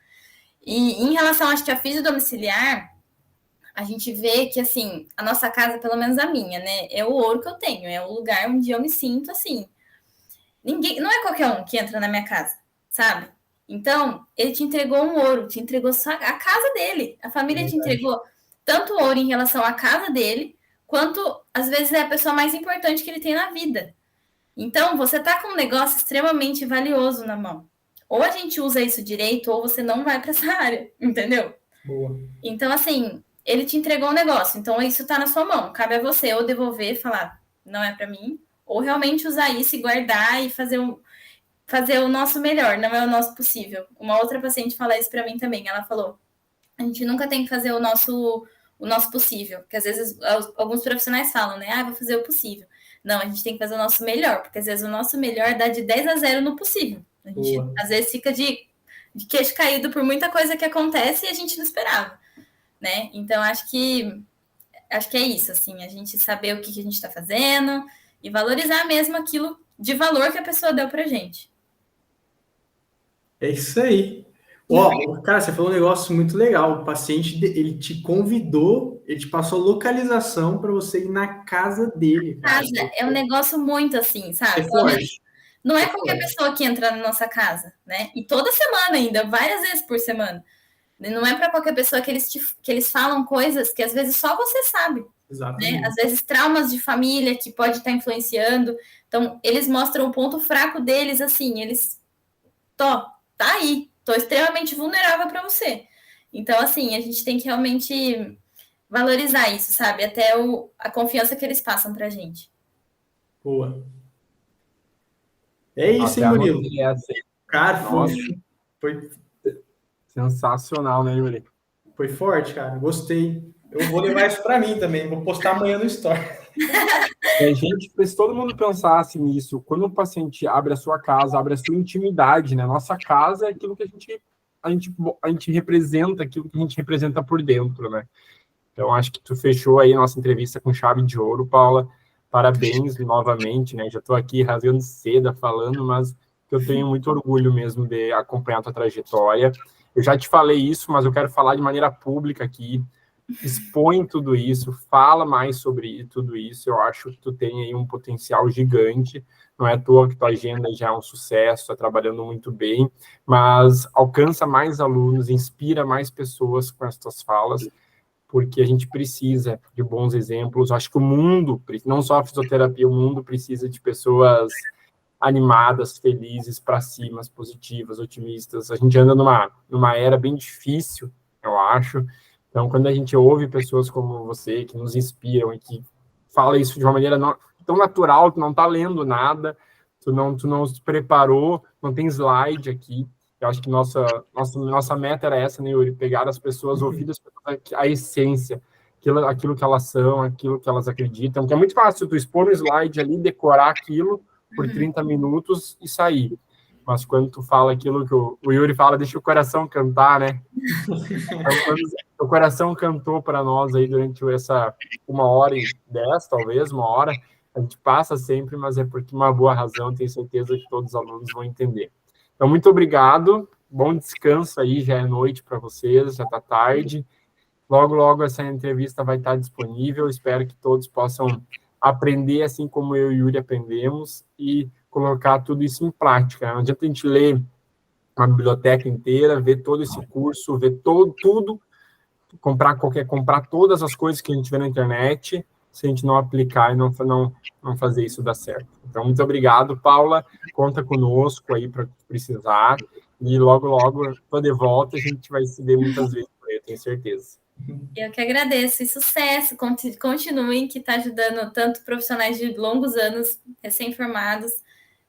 E em relação, acho que a fisiodomiciliar, a gente vê que, assim, a nossa casa, pelo menos a minha, né, é o ouro que eu tenho, é o lugar onde eu me sinto, assim, não é qualquer um que entra na minha casa, sabe? Então, ele te entregou um ouro, te entregou a casa dele, a família te entregou tanto ouro em relação à casa dele, quanto, às vezes, é a pessoa mais importante que ele tem na vida. Então, você tá com um negócio extremamente valioso na mão. Ou a gente usa isso direito, ou você não vai para essa área, entendeu? Boa. Então, assim, ele te entregou um negócio, então isso tá na sua mão. Cabe a você ou devolver, falar, não é para mim, ou realmente usar isso e guardar e fazer o nosso melhor, não é o nosso possível. Uma outra paciente fala isso para mim também, ela falou, a gente nunca tem que fazer o nosso possível, porque às vezes alguns profissionais falam, né, vou fazer o possível. Não, a gente tem que fazer o nosso melhor, porque às vezes o nosso melhor dá de 10 a 0 no possível. A gente, às vezes, fica de queixo caído por muita coisa que acontece e a gente não esperava, né? Então, acho que é isso, assim, a gente saber o que a gente está fazendo e valorizar mesmo aquilo de valor que a pessoa deu pra gente. É isso aí. Ó, cara, você falou um negócio muito legal. O paciente, ele te convidou, ele te passou localização para você ir na casa dele. Cara. Casa é um negócio muito assim, sabe? É forte. Não é qualquer pessoa que entra na nossa casa, né? E toda semana ainda, várias vezes por semana. Não é para qualquer pessoa que eles falam coisas que às vezes só você sabe. Exatamente. Né? Às vezes traumas de família que pode estar influenciando. Então, eles mostram o ponto fraco deles, assim, eles... tá aí, tô extremamente vulnerável para você. Então, assim, a gente tem que realmente valorizar isso, sabe? Até a confiança que eles passam pra gente. Boa. É isso, hein, Murilo? Cara, foi sensacional, né, Yuri? Foi forte, cara. Gostei. Eu vou levar isso para mim também. Vou postar amanhã no Story. Gente, se todo mundo pensasse nisso, quando um paciente abre a sua casa, abre a sua intimidade, né? Nossa casa é aquilo que a gente representa, aquilo que a gente representa por dentro, né? Então, acho que tu fechou aí a nossa entrevista com chave de ouro, Paula. Parabéns novamente, né? Já estou aqui rasgando seda falando, mas eu tenho muito orgulho mesmo de acompanhar a tua trajetória. Eu já te falei isso, mas eu quero falar de maneira pública aqui. Expõe tudo isso, fala mais sobre tudo isso. Eu acho que tu tem aí um potencial gigante. Não é à toa que tua agenda já é um sucesso, está trabalhando muito bem, mas alcança mais alunos, inspira mais pessoas com as tuas falas, porque a gente precisa de bons exemplos. Acho que o mundo, não só a fisioterapia, o mundo precisa de pessoas animadas, felizes, para cima, positivas, otimistas. A gente anda numa era bem difícil, eu acho. Então, quando a gente ouve pessoas como você, que nos inspiram e que fala isso de uma maneira tão natural, tu não está lendo nada, tu não se preparou, não tem slide aqui. Eu acho que nossa meta era essa, né, Yuri? Pegar as pessoas, ouvir a essência, aquilo que elas são, aquilo que elas acreditam, que é muito fácil tu expor no slide ali, decorar aquilo por 30 minutos e sair. Mas quando tu fala aquilo que o Yuri fala, deixa o coração cantar, né? Então, quando o coração cantou para nós aí durante essa 1h10, talvez, 1 hora, a gente passa sempre, mas é porque uma boa razão, tenho certeza que todos os alunos vão entender. Então, muito obrigado, bom descanso aí, já é noite para vocês, já está tarde. Logo, logo essa entrevista vai estar disponível, espero que todos possam aprender assim como eu e o Yuri aprendemos e colocar tudo isso em prática. Não adianta a gente ler uma biblioteca inteira, ver todo esse curso, ver tudo, comprar todas as coisas que a gente vê na internet, se a gente não aplicar e não fazer isso dar certo. Então, muito obrigado, Paula. Conta conosco aí para precisar. E logo, logo, estou de volta. A gente vai se ver muitas vezes, eu tenho certeza. Eu que agradeço. E sucesso. Continuem, que está ajudando tanto profissionais de longos anos, recém-formados.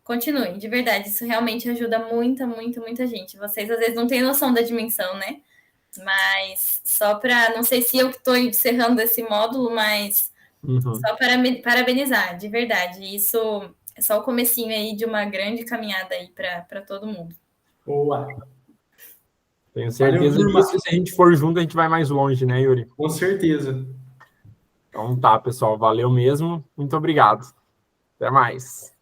Continuem, de verdade. Isso realmente ajuda muita gente. Vocês, às vezes, não têm noção da dimensão, né? Mas só para... Não sei se eu que estou encerrando esse módulo, mas só para parabenizar, de verdade. Isso é só o comecinho aí de uma grande caminhada aí para todo mundo. Boa! Tenho certeza disso. Se a gente for junto, a gente vai mais longe, né, Yuri? Com certeza. Então tá, pessoal. Valeu mesmo. Muito obrigado. Até mais.